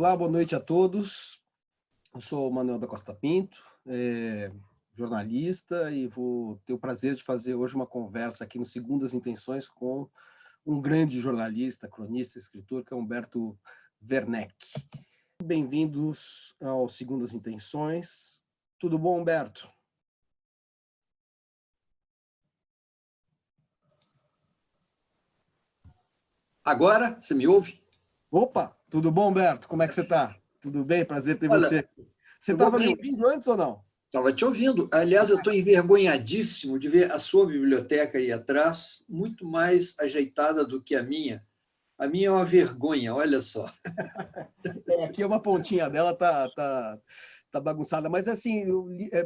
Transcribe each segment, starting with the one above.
Olá, boa noite a todos. Eu sou o Manuel da Costa Pinto, jornalista, e vou ter o prazer de fazer hoje uma conversa aqui no Segundas Intenções com um grande jornalista, cronista, escritor, que é Humberto Werneck. Bem-vindos ao Segundas Intenções. Tudo bom, Humberto? Agora, você me ouve? Opa, tudo bom, Humberto? Como é que você está? Tudo bem? Prazer ter Olha, você. Você eu vou estava me bem. ouvindo antes ou não? Estava te ouvindo. Aliás, eu estou envergonhadíssimo de ver a sua biblioteca aí atrás, muito mais ajeitada do que a minha. A minha é uma vergonha, olha só. Aqui é uma pontinha dela, tá bagunçada, mas assim,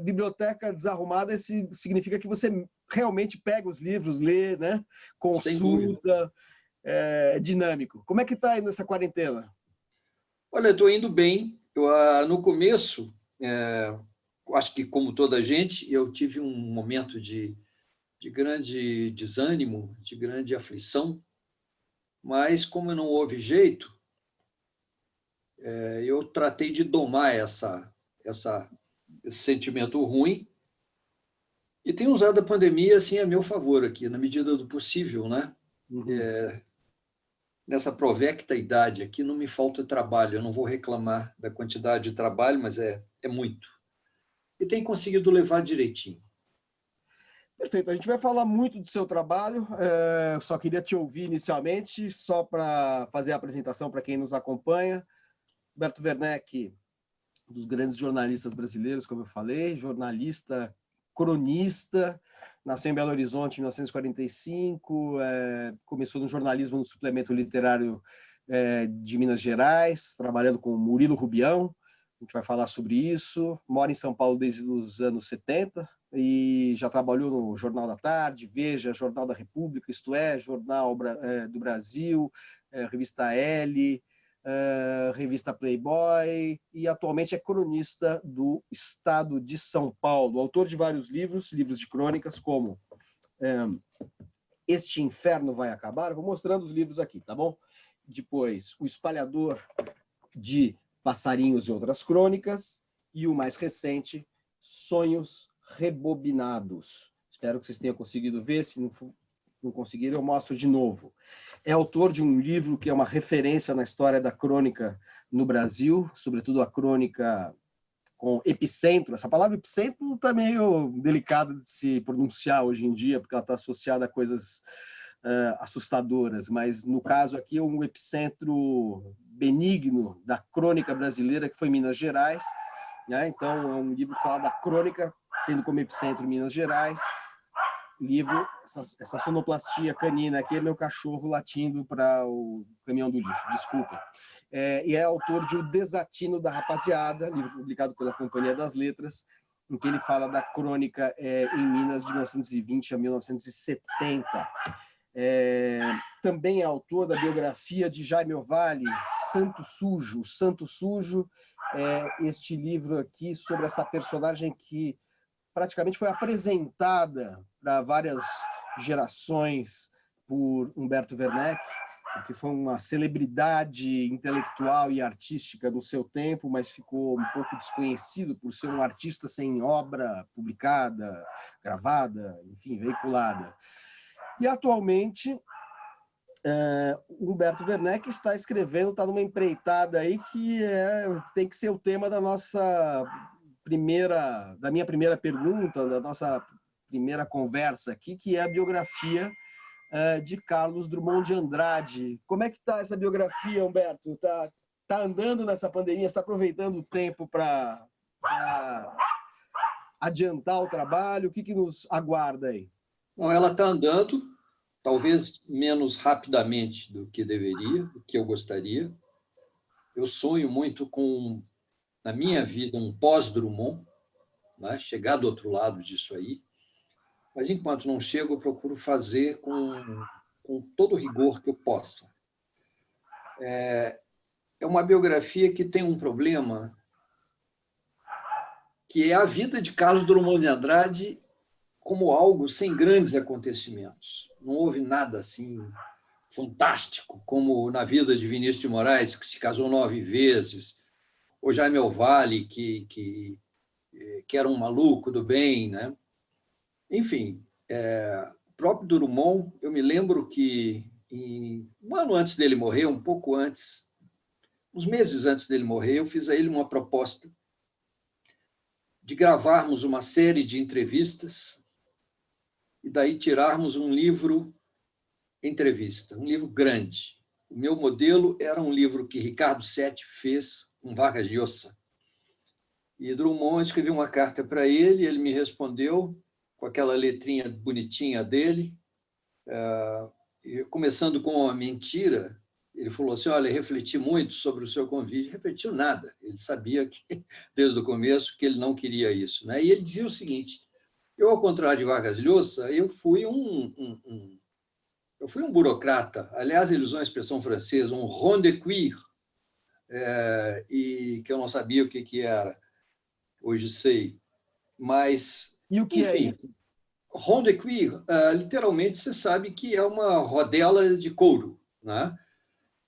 biblioteca desarrumada significa que você realmente pega os livros, lê, né? Sem dúvida. Consulta, é dinâmico. Como é que está aí nessa quarentena? Olha, eu estou indo bem. No começo, acho que como toda gente, eu tive um momento de grande desânimo, de grande aflição, mas como não houve jeito, eu tratei de domar esse sentimento ruim e tenho usado a pandemia assim a meu favor aqui, na medida do possível, né? Uhum. Nessa provecta idade aqui não me falta trabalho, eu não vou reclamar da quantidade de trabalho, mas é muito. E tem conseguido levar direitinho. Perfeito, a gente vai falar muito do seu trabalho, só queria te ouvir inicialmente, só para fazer a apresentação para quem nos acompanha. Humberto Werneck, um dos grandes jornalistas brasileiros, como eu falei, jornalista, cronista, nasceu em Belo Horizonte em 1945, começou no jornalismo no suplemento literário de Minas Gerais, trabalhando com Murilo Rubião, a gente vai falar sobre isso, mora em São Paulo desde os anos 70 e já trabalhou no Jornal da Tarde, Veja, Jornal da República, Isto É, Jornal do Brasil, Revista L, revista Playboy, e atualmente é cronista do Estado de São Paulo, autor de vários livros de crônicas, como Este Inferno Vai Acabar. Vou mostrando os livros aqui, tá bom? Depois, O Espalhador de Passarinhos e Outras Crônicas, e o mais recente, Sonhos Rebobinados. Espero que vocês tenham conseguido ver, se não conseguiram, eu mostro de novo. É autor de um livro que é uma referência na história da crônica no Brasil, sobretudo a crônica com epicentro. Essa palavra epicentro está meio delicada de se pronunciar hoje em dia, porque ela está associada a coisas assustadoras, mas no caso aqui é um epicentro benigno da crônica brasileira, que foi Minas Gerais, né? Então é um livro que fala da crônica, tendo como epicentro Minas Gerais. Livro, essa sonoplastia canina aqui é meu cachorro latindo para o caminhão do lixo, desculpa. E é autor de O Desatino da Rapaziada, livro publicado pela Companhia das Letras, em que ele fala da crônica em Minas de 1920 a 1970. Também é autor da biografia de Jaime Ovalle, Santo Sujo. Santo Sujo é este livro aqui sobre essa personagem que praticamente foi apresentada para várias gerações por Humberto Werneck, que foi uma celebridade intelectual e artística no seu tempo, mas ficou um pouco desconhecido por ser um artista sem obra publicada, gravada, enfim, veiculada. E atualmente Humberto Werneck está escrevendo, está numa empreitada aí que tem que ser o tema da minha primeira pergunta, da nossa primeira conversa aqui, que é a biografia de Carlos Drummond de Andrade. Como é que está essa biografia, Humberto? Tá andando nessa pandemia? Está aproveitando o tempo para adiantar o trabalho? O que nos aguarda aí? Bom, ela está andando, talvez menos rapidamente do que deveria, do que eu gostaria. Eu sonho muito com, na minha vida, um pós-Drummond, né? Chegar do outro lado disso aí. Mas, enquanto não chego, eu procuro fazer com todo o rigor que eu possa. É uma biografia que tem um problema, que é a vida de Carlos Drummond de Andrade como algo sem grandes acontecimentos. Não houve nada assim fantástico, como na vida de Vinícius de Moraes, que se casou 9 vezes, ou Jaime Ovalle, que era um maluco do bem, né? Enfim, o próprio Drummond, eu me lembro que um ano antes dele morrer, um pouco antes, uns meses antes dele morrer, eu fiz a ele uma proposta de gravarmos uma série de entrevistas e daí tirarmos um livro entrevista, um livro grande. O meu modelo era um livro que Ricardo Sete fez, com Vargas Llosa. E Drummond escreveu uma carta para ele, ele me respondeu com aquela letrinha bonitinha dele, começando com uma mentira. Ele falou assim: olha, refleti muito sobre o seu convite. Refletiu nada. Ele sabia que, desde o começo, que ele não queria isso, né? E ele dizia o seguinte: eu, ao contrário de Vargas Llosa, eu fui um burocrata. Aliás, ele usou uma expressão francesa, um rond de cuir, e que eu não sabia o que era. Hoje sei. Mas, E o que é enfim, isso? rond de cuir, literalmente, você sabe que é uma rodela de couro, né?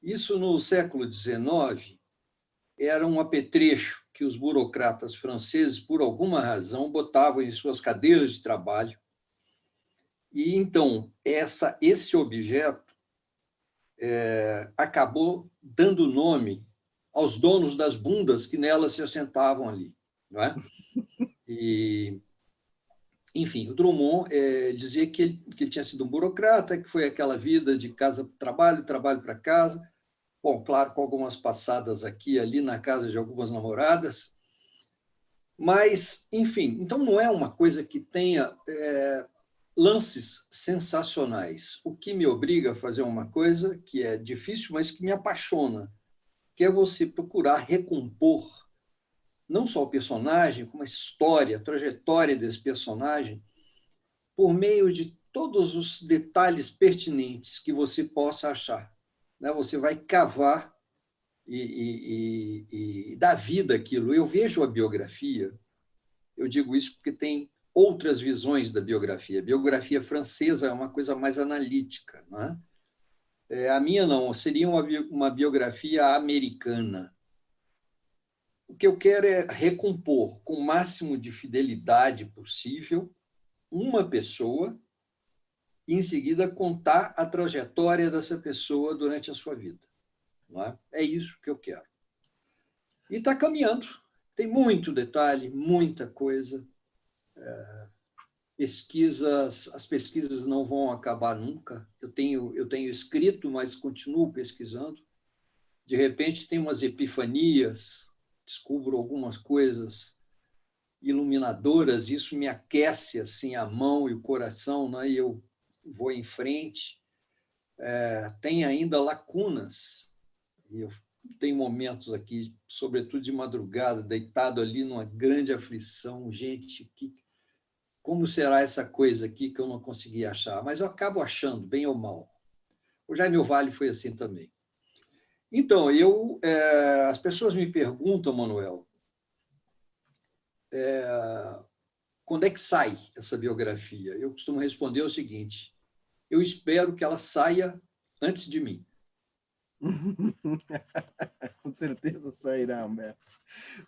Isso, no século XIX, era um apetrecho que os burocratas franceses, por alguma razão, botavam em suas cadeiras de trabalho. E, então, esse objeto acabou dando nome aos donos das bundas que nelas se assentavam ali, não é? E, enfim, o Drummond dizia que ele tinha sido um burocrata, que foi aquela vida de casa para trabalho, trabalho para casa. Bom, claro, com algumas passadas aqui e ali na casa de algumas namoradas. Mas, enfim, então não é uma coisa que tenha lances sensacionais. O que me obriga a fazer uma coisa que é difícil, mas que me apaixona, que é você procurar recompor não só o personagem, como a história, a trajetória desse personagem, por meio de todos os detalhes pertinentes que você possa achar. Você vai cavar e dar vida àquilo. Eu vejo a biografia, eu digo isso porque tem outras visões da biografia. A biografia francesa é uma coisa mais analítica, não é? A minha não, seria uma biografia americana. O que eu quero é recompor com o máximo de fidelidade possível uma pessoa e, em seguida, contar a trajetória dessa pessoa durante a sua vida. Não é? É isso que eu quero. E está caminhando. Tem muito detalhe, muita coisa. As pesquisas não vão acabar nunca. Eu tenho escrito, mas continuo pesquisando. De repente, tem umas epifanias, descubro algumas coisas iluminadoras, isso me aquece assim a mão e o coração, né? E eu vou em frente. Tem ainda lacunas, e eu tenho momentos aqui, sobretudo de madrugada, deitado ali numa grande aflição, gente, como será essa coisa aqui que eu não consegui achar? Mas eu acabo achando, bem ou mal. O Jaime Ovalle foi assim também. Então, as pessoas me perguntam, Manuel, quando é que sai essa biografia? Eu costumo responder o seguinte: eu espero que ela saia antes de mim. Com certeza sairá, Humberto.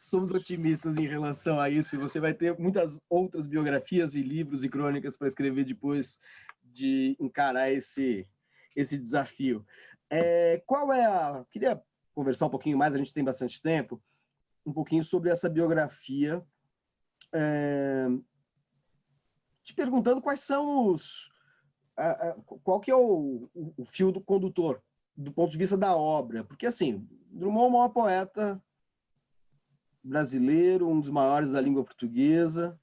Somos otimistas em relação a isso, e você vai ter muitas outras biografias e livros e crônicas para escrever depois de encarar esse desafio. Queria conversar um pouquinho mais, a gente tem bastante tempo, um pouquinho sobre essa biografia, te perguntando quais são qual que é o fio do condutor do ponto de vista da obra, porque assim, Drummond é o maior poeta brasileiro, um dos maiores da língua portuguesa,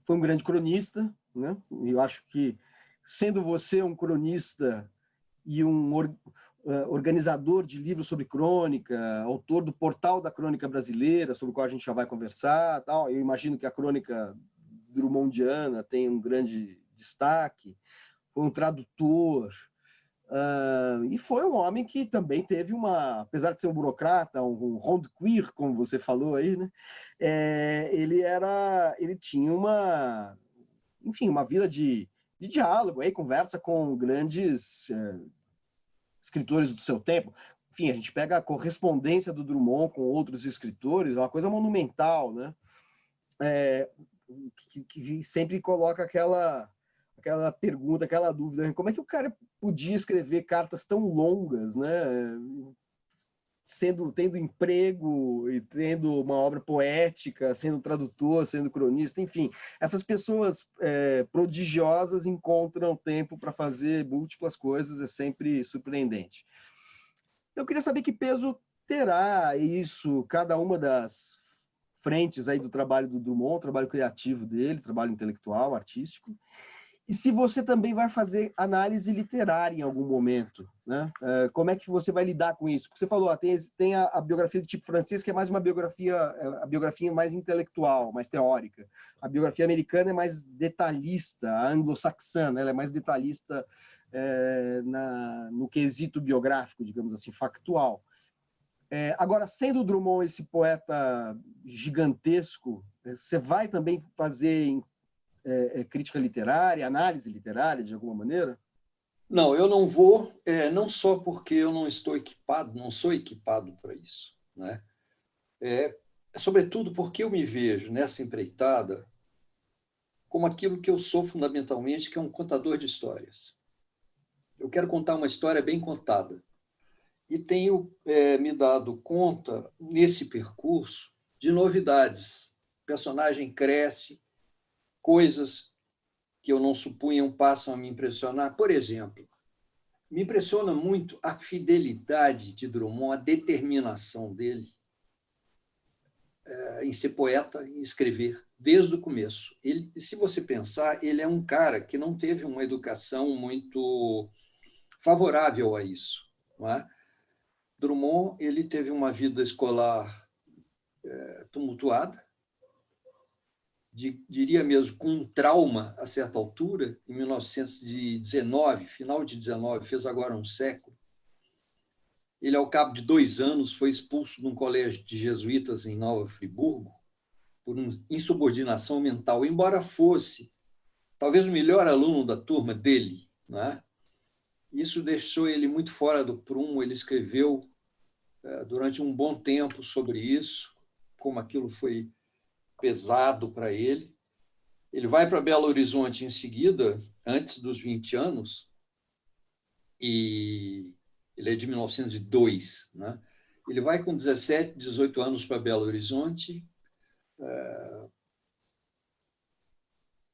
foi um grande cronista, né? Eu acho que, sendo você um cronista e um organizador de livros sobre crônica, autor do Portal da Crônica Brasileira, sobre o qual a gente já vai conversar, tal, eu imagino que a crônica drummondiana tem um grande destaque, foi um tradutor, e foi um homem que também teve apesar de ser um burocrata, um rond queer, como você falou aí, né? Ele tinha uma vida de de diálogo, aí conversa com grandes escritores do seu tempo. Enfim, a gente pega a correspondência do Drummond com outros escritores, é uma coisa monumental, né? Que sempre coloca aquela pergunta, aquela dúvida, como é que o cara podia escrever cartas tão longas, né? Tendo emprego e tendo uma obra poética, sendo tradutor, sendo cronista, enfim, essas pessoas prodigiosas encontram tempo para fazer múltiplas coisas, é sempre surpreendente. Eu queria saber que peso terá isso, cada uma das frentes aí do trabalho do Drummond, trabalho criativo dele, trabalho intelectual, artístico, e se você também vai fazer análise literária em algum momento, né? Como é que você vai lidar com isso? Porque você falou, tem a biografia do tipo francês, que é mais uma biografia, a biografia mais intelectual, mais teórica. A biografia americana é mais detalhista, a anglo-saxã, né? Ela é mais detalhista no quesito biográfico, digamos assim, factual. Agora, sendo o Drummond esse poeta gigantesco, você vai também fazer crítica literária, análise literária, de alguma maneira? Não, eu não vou, não só porque eu não estou equipado, não sou equipado para isso, né? Sobretudo porque eu me vejo nessa empreitada como aquilo que eu sou fundamentalmente, que é um contador de histórias. Eu quero contar uma história bem contada. E tenho me dado conta, nesse percurso, de novidades. O personagem cresce, coisas que eu não supunha passam a me impressionar. Por exemplo, me impressiona muito a fidelidade de Drummond, a determinação dele em ser poeta, em escrever, desde o começo. Ele, se você pensar, ele é um cara que não teve uma educação muito favorável a isso, não é? Drummond ele teve uma vida escolar tumultuada, diria mesmo com um trauma a certa altura, em 1919, final de 19, fez agora um século. Ele, ao cabo de 2 anos, foi expulso de um colégio de jesuítas em Nova Friburgo por insubordinação mental, embora fosse talvez o melhor aluno da turma dele, né? Isso deixou ele muito fora do prumo. Ele escreveu durante um bom tempo sobre isso, como aquilo foi pesado para ele. Ele vai para Belo Horizonte em seguida, antes dos 20 anos, e ele é de 1902, né? Ele vai com 17, 18 anos para Belo Horizonte.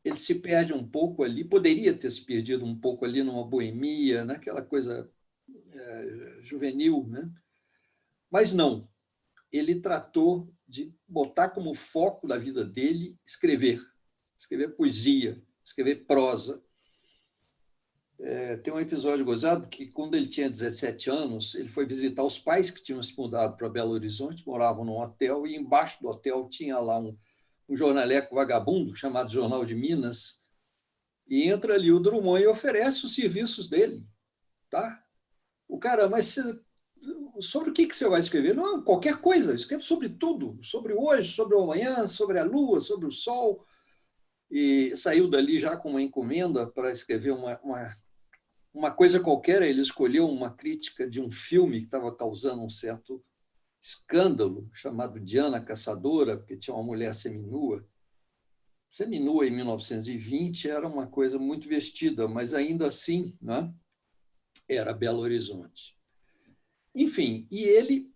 Ele se perde um pouco ali, poderia ter se perdido um pouco ali numa boemia, naquela coisa juvenil, né? Mas não. Ele tratou de botar como foco da vida dele escrever poesia, escrever prosa. Tem um episódio gozado que, quando ele tinha 17 anos, ele foi visitar os pais que tinham se mudado para Belo Horizonte, moravam num hotel, e embaixo do hotel tinha lá um jornaleco vagabundo, chamado Jornal de Minas, e entra ali o Drummond e oferece os serviços dele. Tá? O cara, mas sobre o que você vai escrever? Não, qualquer coisa, escreve sobre tudo, sobre hoje, sobre o amanhã, sobre a lua, sobre o sol. E saiu dali já com uma encomenda para escrever uma coisa qualquer. Ele escolheu uma crítica de um filme que estava causando um certo escândalo, chamado Diana Caçadora, porque tinha uma mulher seminua. Seminua em 1920 era uma coisa muito vestida, mas ainda assim, né, era Belo Horizonte. Enfim, e ele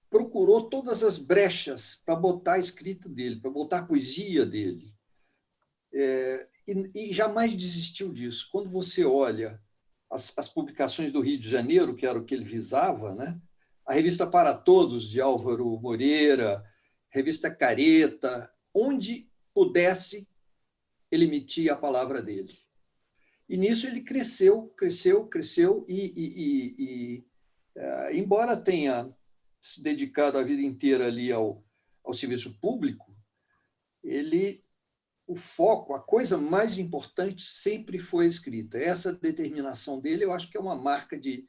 procurou todas as brechas para botar a escrita dele, para botar a poesia dele. E jamais desistiu disso. Quando você olha as publicações do Rio de Janeiro, que era o que ele visava, né? A revista Para Todos, de Álvaro Moreira, revista Careta, onde pudesse, ele emitia a palavra dele. E nisso ele cresceu, e embora tenha se dedicado a vida inteira ali ao serviço público, o foco, a coisa mais importante sempre foi a escrita. Essa determinação dele, eu acho que é uma marca de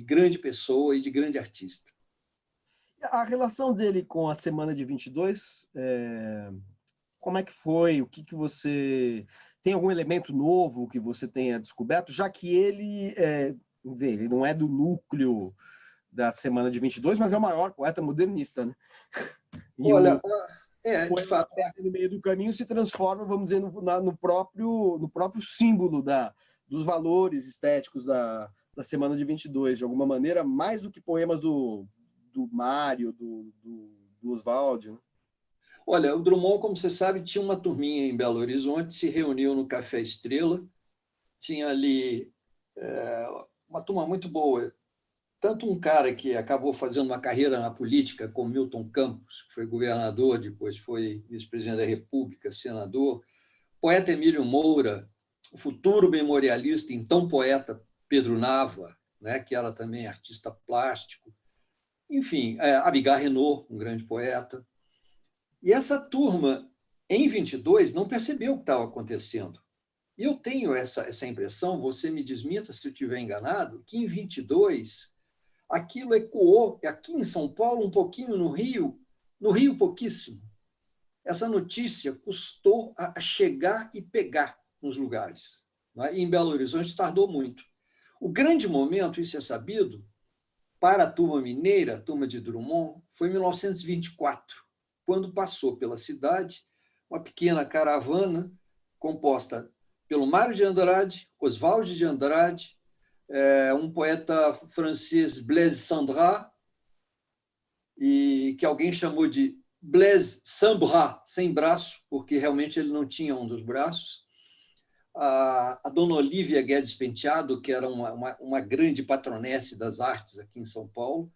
grande pessoa e de grande artista. A relação dele com a Semana de 22, Como é que foi? O que você... Tem algum elemento novo que você tenha descoberto? Já que ele não é do núcleo da Semana de 22, mas é o maior poeta modernista, né? E Olha, o de poema fato, no meio do caminho se transforma, vamos dizer, no próprio símbolo dos valores estéticos da Semana de 22, de alguma maneira, mais do que poemas do Mário, do Oswald, né? olha, o Drummond, como você sabe, tinha uma turminha em Belo Horizonte, se reuniu no Café Estrela, tinha ali uma turma muito boa. Tanto um cara que acabou fazendo uma carreira na política, como Milton Campos, que foi governador, depois foi vice-presidente da República, senador, poeta Emílio Moura, o futuro memorialista, então poeta Pedro Nava, né, que era também artista plástico, enfim, Abigar Renaud, um grande poeta. E essa turma, em 22, não percebeu o que estava acontecendo. E eu tenho essa impressão, você me desminta se eu estiver enganado, que em 22 aquilo ecoou aqui em São Paulo, um pouquinho no Rio pouquíssimo. Essa notícia custou a chegar e pegar nos lugares. Né? E em Belo Horizonte tardou muito. O grande momento, isso é sabido, para a turma mineira, a turma de Drummond, foi em 1924, quando passou pela cidade uma pequena caravana composta pelo Mário de Andrade, Oswald de Andrade, um poeta francês, Blaise Sandras, e que alguém chamou de Blaise sans bras, sem braço, porque realmente ele não tinha um dos braços. A dona Olívia Guedes Penteado, que era uma grande patronesse das artes aqui em São Paulo.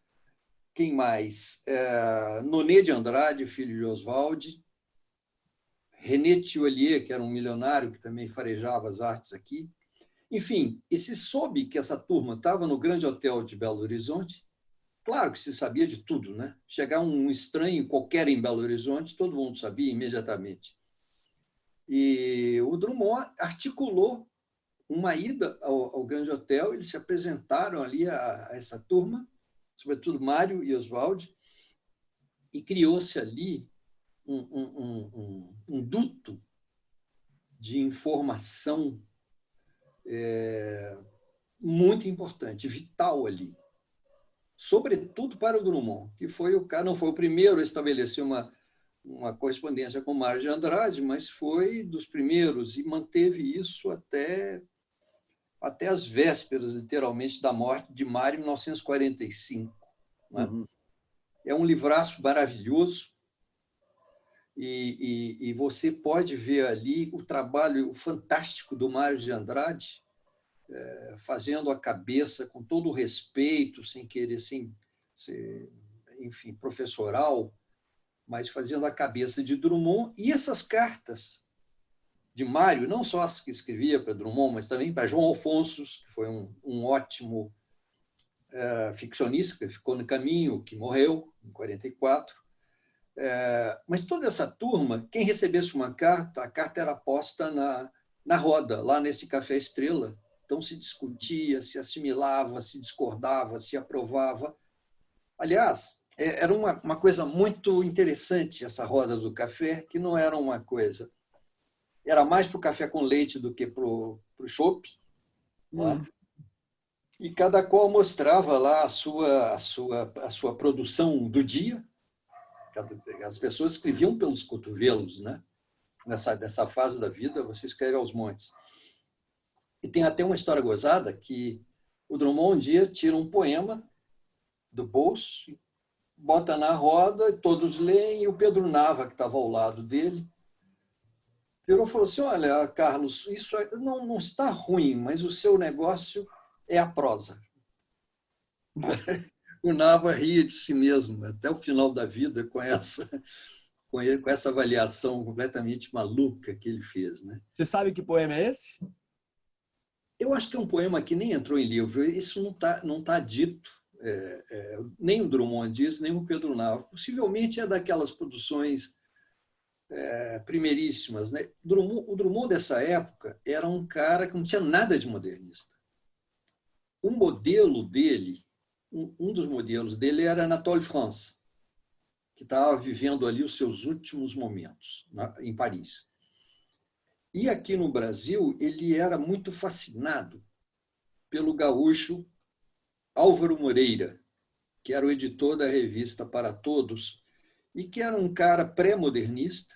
Quem mais? Nonê de Andrade, filho de Oswald. René Tiollier, que era um milionário que também farejava as artes aqui. Enfim, e se soube que essa turma estava no Grande Hotel de Belo Horizonte. Claro que se sabia de tudo, né? Chegar um estranho qualquer em Belo Horizonte, todo mundo sabia imediatamente. E o Drummond articulou uma ida ao Grande Hotel, eles se apresentaram ali a essa turma, sobretudo Mário e Oswald, e criou-se ali um duto de informação muito importante, vital ali, sobretudo para o Drummond, que foi o cara, não foi o primeiro a estabelecer uma correspondência com Mário de Andrade, mas foi dos primeiros e manteve isso até as vésperas, literalmente, da morte de Mário, em 1945. Né? Uhum. É um livraço maravilhoso e você pode ver ali o trabalho fantástico do Mário de Andrade, fazendo a cabeça com todo o respeito, sem querer ser, enfim, professoral, mas fazendo a cabeça de Drummond. E essas cartas de Mário, não só as que escrevia para Drummond, mas também para João Alfonso, que foi um ótimo ficcionista, que ficou no caminho, que morreu em 44. Mas toda essa turma, quem recebesse uma carta, a carta era posta na roda, lá nesse Café Estrela. Então se discutia, se assimilava, se discordava, se aprovava. Aliás, era uma coisa muito interessante essa roda do café, que não era uma coisa... Era mais para o café com leite do que para o chopp. E cada qual mostrava lá a sua produção do dia. As pessoas escreviam pelos cotovelos, né? Nessa fase da vida, você escreve aos montes. E tem até uma história gozada que o Drummond um dia tira um poema do bolso, bota na roda, todos leem, e o Pedro Nava, que estava ao lado dele, virou e falou assim: olha, Carlos, isso não está ruim, mas o seu negócio é a prosa. O Nava ria de si mesmo, até o final da vida, com essa avaliação completamente maluca que ele fez. Né? Você sabe que poema é esse? Eu acho que é um poema que nem entrou em livro, isso não tá dito, nem o Drummond diz, nem o Pedro Nava. Possivelmente é daquelas produções primeiríssimas. Né? O Drummond dessa época era um cara que não tinha nada de modernista. O modelo dele, um dos modelos dele era Anatole France. que estava vivendo ali os seus últimos momentos em Paris. E aqui no Brasil, ele era muito fascinado pelo gaúcho Álvaro Moreira, que era o editor da revista Para Todos, e que era um cara pré-modernista,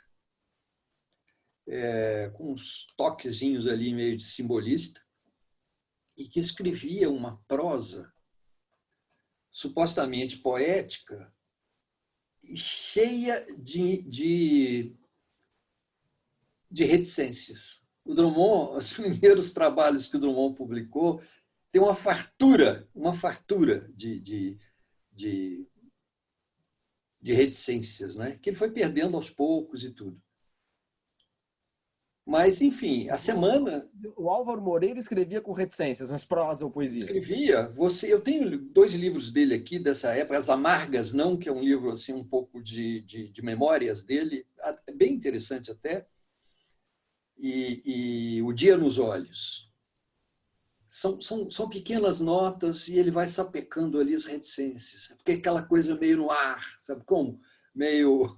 com uns toquezinhos ali meio de simbolista, e que escrevia uma prosa supostamente poética e cheia de reticências. O Drummond, os primeiros trabalhos que o Drummond publicou, tem uma fartura de reticências, né? Que ele foi perdendo aos poucos e tudo. Mas, enfim, a semana... O Álvaro Moreira escrevia com reticências, mas prosa ou poesia? Escrevia. Eu tenho 2 livros dele aqui, dessa época, As Amargas Não, que é um livro assim, um pouco de memórias dele, bem interessante até, e O Dia nos Olhos. São pequenas notas e ele vai sapecando ali as reticências. Porque aquela coisa meio no ar, sabe como? Meio...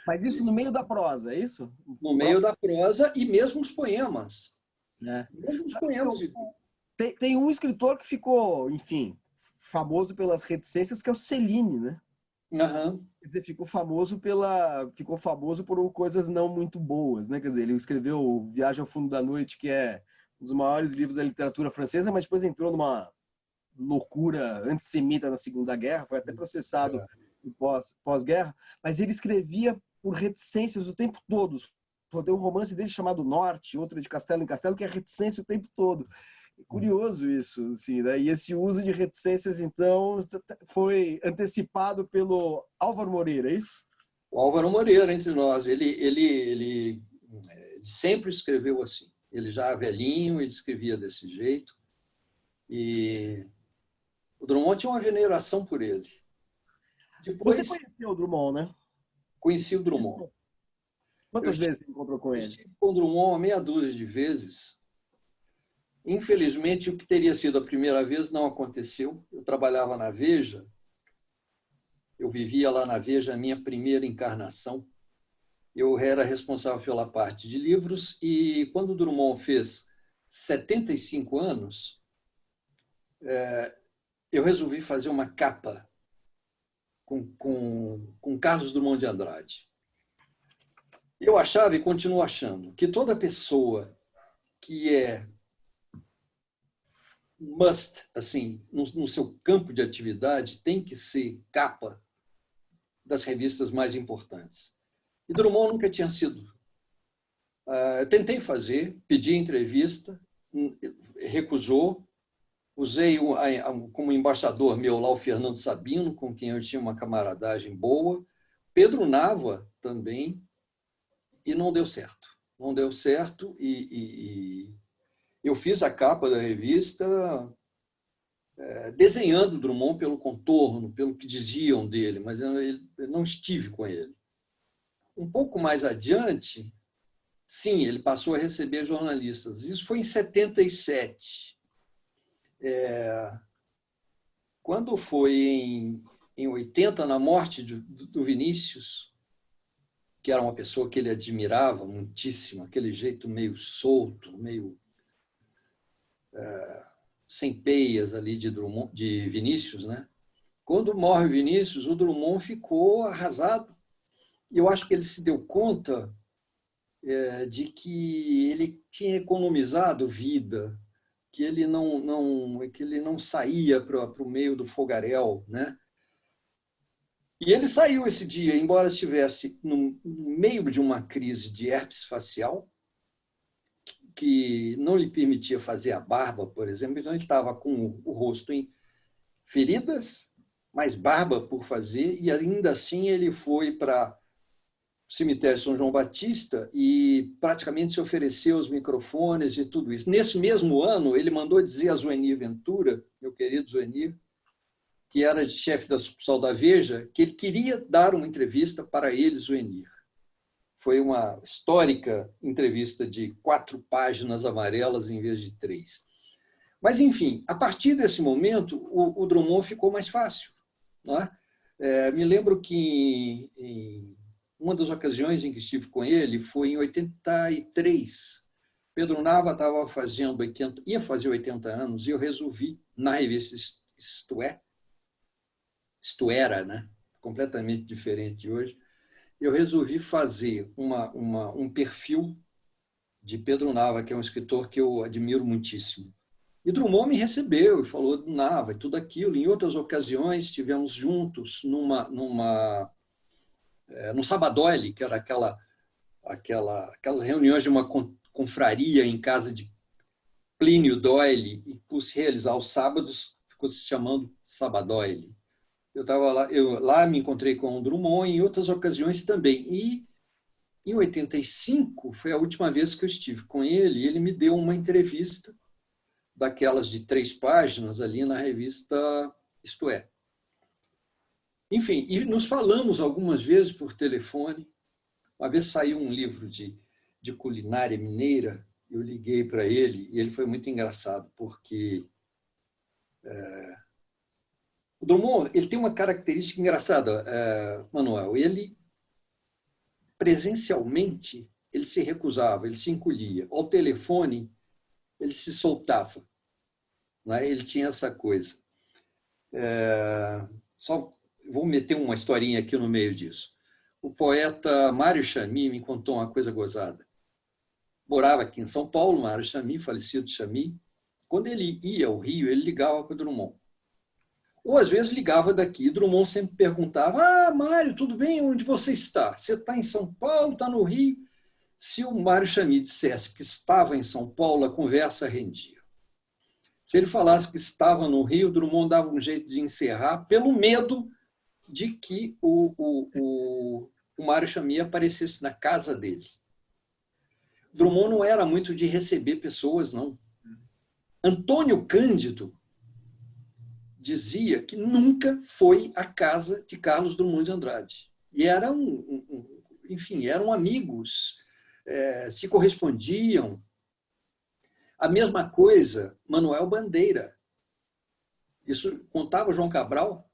Mas isso no meio da prosa, é isso? No meio da prosa e mesmo os poemas. É. Mesmo os poemas. Tem um escritor que ficou, enfim, famoso pelas reticências, que é o Céline, né? Uhum. Quer dizer, ficou famoso por coisas não muito boas, né? Quer dizer, ele escreveu Viagem ao Fundo da Noite, que é um dos maiores livros da literatura francesa, mas depois entrou numa loucura antissemita na Segunda Guerra, foi até processado pós-guerra, mas ele escrevia por reticências o tempo todo. Tem um romance dele chamado Norte, outro de Castelo em Castelo, que é reticência o tempo todo. É curioso isso, assim, né? E esse uso de reticências, então, foi antecipado pelo Álvaro Moreira, é isso? O Álvaro Moreira, entre nós, ele sempre escreveu assim. Ele já velhinho, ele escrevia desse jeito. E o Drummond tinha uma veneração por ele. Depois, você conheceu o Drummond, né? Conheci o Drummond. Quantas vezes você encontrou com ele? Estive com o Drummond uma meia dúzia de vezes. Infelizmente, o que teria sido a primeira vez não aconteceu. Eu trabalhava na Veja. Eu vivia lá na Veja a minha primeira encarnação. Eu era responsável pela parte de livros e quando o Drummond fez 75 anos, eu resolvi fazer uma capa com Carlos Drummond de Andrade. Eu achava e continuo achando que toda pessoa que é must, assim, no seu campo de atividade, tem que ser capa das revistas mais importantes. E Drummond nunca tinha sido. Eu tentei fazer, pedi entrevista, recusou. Usei como embaixador meu lá o Fernando Sabino, com quem eu tinha uma camaradagem boa. Pedro Nava também, e não deu certo. Não deu certo e eu fiz a capa da revista desenhando Drummond pelo contorno, pelo que diziam dele, mas eu não estive com ele. Um pouco mais adiante, sim, ele passou a receber jornalistas. Isso foi em 77. Quando foi em 80, na morte do Vinícius, que era uma pessoa que ele admirava muitíssimo, aquele jeito meio solto, meio sem peias ali de Vinícius, né? Quando morre Vinícius, o Drummond ficou arrasado. E eu acho que ele se deu conta de que ele tinha economizado vida, que ele não saía para o meio do fogaréu, né? E ele saiu esse dia, embora estivesse no meio de uma crise de herpes facial, que não lhe permitia fazer a barba, por exemplo. Então, ele estava com o rosto em feridas, mas barba por fazer, e ainda assim ele foi para o cemitério São João Batista e praticamente se ofereceu os microfones e tudo isso. Nesse mesmo ano, ele mandou dizer a Zuenir Ventura, meu querido Zuenir, que era chefe da sucursal da Veja, que ele queria dar uma entrevista para ele, Zuenir. Foi uma histórica entrevista de 4 páginas amarelas em vez de 3. Mas, enfim, a partir desse momento, o Drummond ficou mais fácil. Não é? Me lembro que em uma das ocasiões em que estive com ele foi em 83. Pedro Nava estava fazendo ia fazer 80 anos, e eu resolvi, na revista Isto Era, né? Completamente diferente de hoje, eu resolvi fazer um perfil de Pedro Nava, que é um escritor que eu admiro muitíssimo. E Drummond me recebeu e falou do Nava e tudo aquilo. Em outras ocasiões, estivemos juntos no Sabadoile, que era aquelas reuniões de uma confraria em casa de Plínio Doyle, e por se realizar aos sábados, ficou se chamando Sabadoile. Eu estava lá, lá me encontrei com o Drummond em outras ocasiões também. E em 85 foi a última vez que eu estive com ele, e ele me deu uma entrevista daquelas de 3 páginas ali na revista Isto É. Enfim, e nos falamos algumas vezes por telefone. Uma vez saiu um livro de culinária mineira, eu liguei para ele, e ele foi muito engraçado, porque o Drummond, ele tem uma característica engraçada, Manuel. Ele, presencialmente, ele se recusava, ele se encolhia. Ao telefone, ele se soltava. Né? Ele tinha essa coisa. Só vou meter uma historinha aqui no meio disso. O poeta Mário Chamy me contou uma coisa gozada. Morava aqui em São Paulo, Mário Chamy, falecido Chamy. Quando ele ia ao Rio, ele ligava para o Drummond. Ou, às vezes, ligava daqui. Drummond sempre perguntava: Mário, tudo bem? Onde você está? Você está em São Paulo? Está no Rio? Se o Mário Chamy dissesse que estava em São Paulo, a conversa rendia. Se ele falasse que estava no Rio, Drummond dava um jeito de encerrar, pelo medo de que o Mário Chamy aparecesse na casa dele. Drummond não era muito de receber pessoas, não. Antônio Cândido dizia que nunca foi à casa de Carlos Drummond de Andrade. E enfim, eram amigos, se correspondiam. A mesma coisa, Manuel Bandeira. Isso contava João Cabral.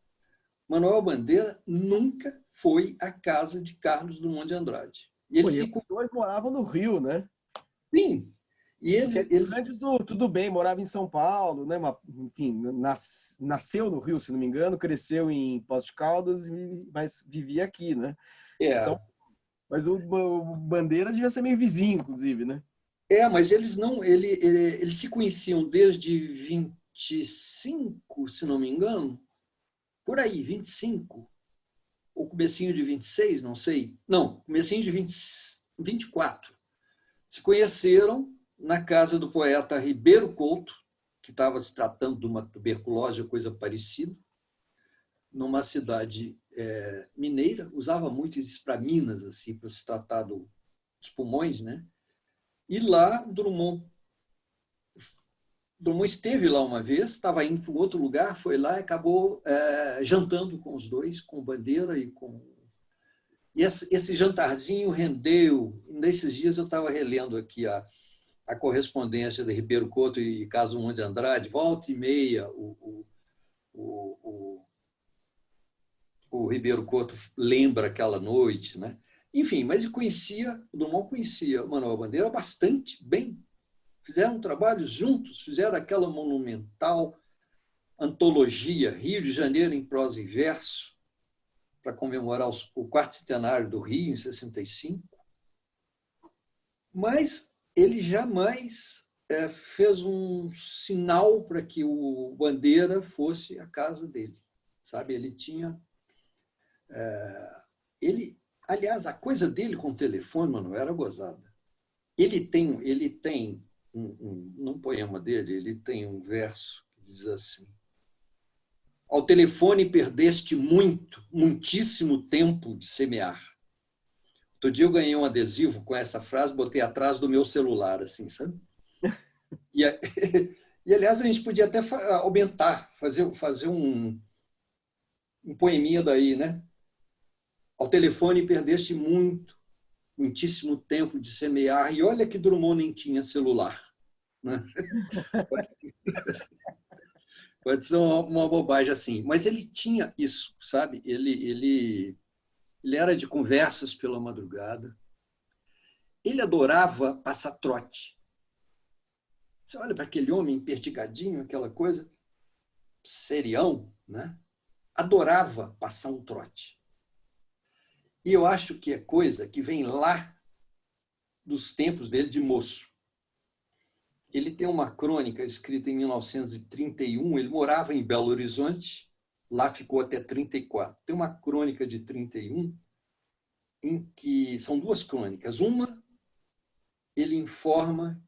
Manuel Bandeira nunca foi à casa de Carlos Drummond de Andrade. E eles dois moravam no Rio, né? Sim. E eles... Tudo bem, morava em São Paulo, né? Enfim, nasceu no Rio, se não me engano, cresceu em Poços de Caldas, mas vivia aqui, né? Mas o Bandeira devia ser meio vizinho, inclusive, né? Mas eles não... Eles se conheciam desde 25, se não me engano, por aí, 25, ou comecinho de 26, não sei. Não, comecinho de 24. Se conheceram na casa do poeta Ribeiro Couto, que estava se tratando de uma tuberculose ou coisa parecida, numa cidade mineira. Usava muito isso para Minas, assim, para se tratar dos pulmões, né? E lá, Drummond esteve lá uma vez, estava indo para um outro lugar, foi lá e acabou jantando com os dois, com Bandeira e com... E esse jantarzinho rendeu. Nesses dias eu estava relendo aqui a correspondência de Ribeiro Couto e Carlos Drummond de Andrade, volta e meia, o Ribeiro Couto lembra aquela noite, né? Enfim, mas o Drummond conhecia o Manuel Bandeira bastante bem. Fizeram trabalhos juntos, fizeram aquela monumental antologia Rio de Janeiro em prosa e verso, para comemorar o 4º centenário do Rio, em 65. Mas ele jamais fez um sinal para que o Bandeira fosse à casa dele. Sabe? Ele tinha... aliás, a coisa dele com o telefone, mano, era gozada. Ele tem num poema dele, ele tem um verso que diz assim: ao telefone perdeste muitíssimo tempo de semear. Outro dia eu ganhei um adesivo com essa frase, botei atrás do meu celular, assim, sabe? E aliás, a gente podia até aumentar, fazer um poeminha daí, né? Ao telefone perdeste muitíssimo tempo de semear. E olha que Drummond nem tinha celular. Né? Pode ser uma bobagem assim. Mas ele tinha isso, sabe? Ele era de conversas pela madrugada. Ele adorava passar trote. Você olha para aquele homem perdigadinho, aquela coisa, serião, né? Adorava passar um trote. E eu acho que é coisa que vem lá dos tempos dele de moço. Ele tem uma crônica escrita em 1931, ele morava em Belo Horizonte, lá ficou até 34. Tem uma crônica de 31, em que são duas crônicas. Uma, ele informa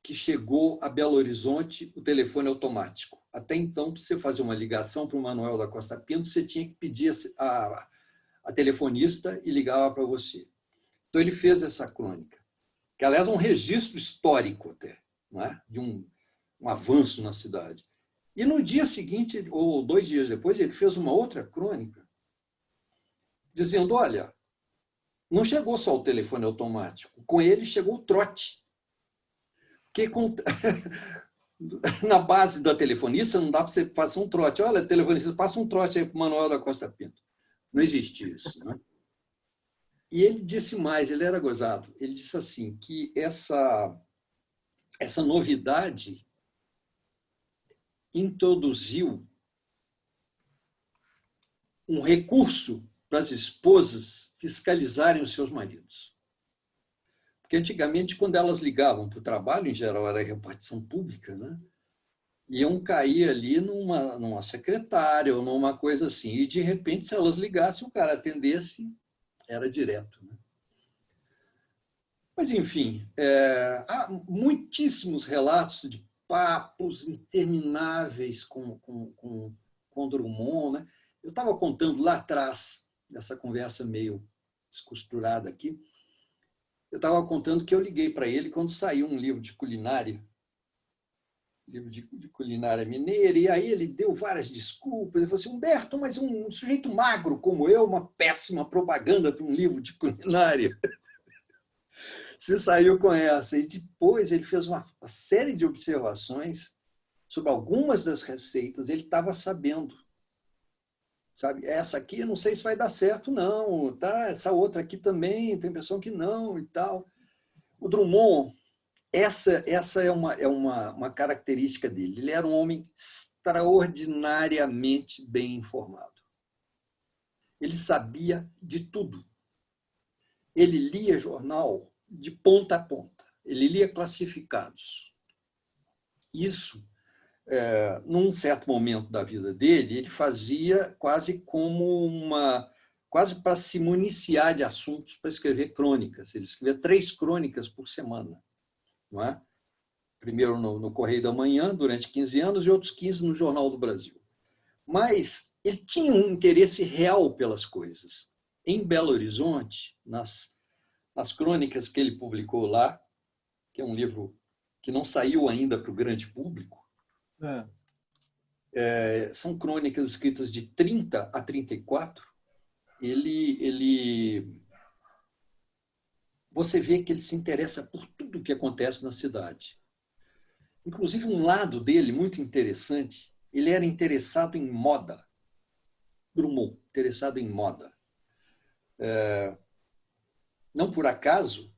que chegou a Belo Horizonte o telefone automático. Até então, para você fazer uma ligação para o Manuel da Costa Pinto, você tinha que pedir a telefonista e ligava para você. Então, ele fez essa crônica, que, aliás, é um registro histórico até, não é? De um avanço na cidade. E no dia seguinte, ou 2 dias depois, ele fez uma outra crônica, dizendo, olha, não chegou só o telefone automático, com ele chegou o trote. Que na base da telefonista não dá para você fazer um trote. Olha, telefonista, passa um trote aí para o Manuel da Costa Pinto. Não existe isso, né? E ele disse mais, ele era gozado, ele disse assim, que essa novidade introduziu um recurso para as esposas fiscalizarem os seus maridos. Porque antigamente, quando elas ligavam para o trabalho, em geral era repartição pública, né? Iam cair ali numa secretária ou numa coisa assim. E, de repente, se elas ligassem, o cara atendesse, era direto, né? Mas, enfim, há muitíssimos relatos de papos intermináveis com Drummond, né? Eu estava contando lá atrás, nessa conversa meio descosturada aqui, eu estava contando que eu liguei para ele quando saiu um livro de culinária, mineira, e aí ele deu várias desculpas. Ele falou assim, Humberto, mas um sujeito magro como eu, uma péssima propaganda para um livro de culinária. Você saiu com essa. E depois ele fez uma série de observações sobre algumas das receitas. Ele estava sabendo. Sabe? Essa aqui, eu não sei se vai dar certo, não. Tá? Essa outra aqui também, tem pessoa que não e tal. O Drummond, essa é uma característica dele. Ele era um homem extraordinariamente bem informado. Ele sabia de tudo. Ele lia jornal de ponta a ponta. Ele lia classificados. Isso, num certo momento da vida dele, ele fazia quase para se municiar de assuntos para escrever crônicas. Ele escrevia 3 crônicas por semana, não é? Primeiro no Correio da Manhã, durante 15 anos, e outros 15 no Jornal do Brasil. Mas ele tinha um interesse real pelas coisas. Em Belo Horizonte, nas crônicas que ele publicou lá, que é um livro que não saiu ainda para o grande público, são crônicas escritas de 30 a 34, você vê que ele se interessa por tudo que acontece na cidade. Inclusive, um lado dele muito interessante, ele era interessado em moda. Drummond, interessado em moda. Não por acaso,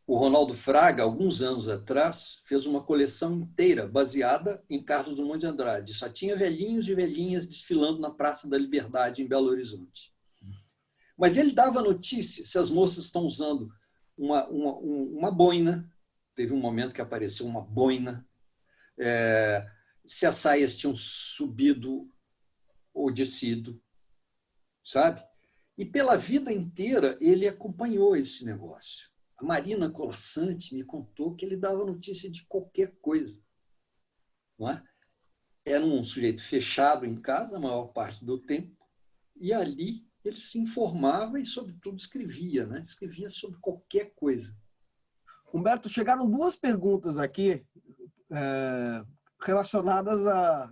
o Ronaldo Fraga, alguns anos atrás, fez uma coleção inteira baseada em Carlos Drummond de Andrade. Só tinha velhinhos e velhinhas desfilando na Praça da Liberdade, em Belo Horizonte. Mas ele dava notícia se as moças estão usando uma boina. Teve um momento que apareceu uma boina. Se as saias tinham subido ou descido, sabe? E pela vida inteira ele acompanhou esse negócio. A Marina Colassante me contou que ele dava notícia de qualquer coisa. Não é? Era um sujeito fechado em casa a maior parte do tempo, e ali ele se informava e, sobretudo, escrevia, né? Escrevia sobre qualquer coisa. Humberto, chegaram 2 perguntas aqui relacionadas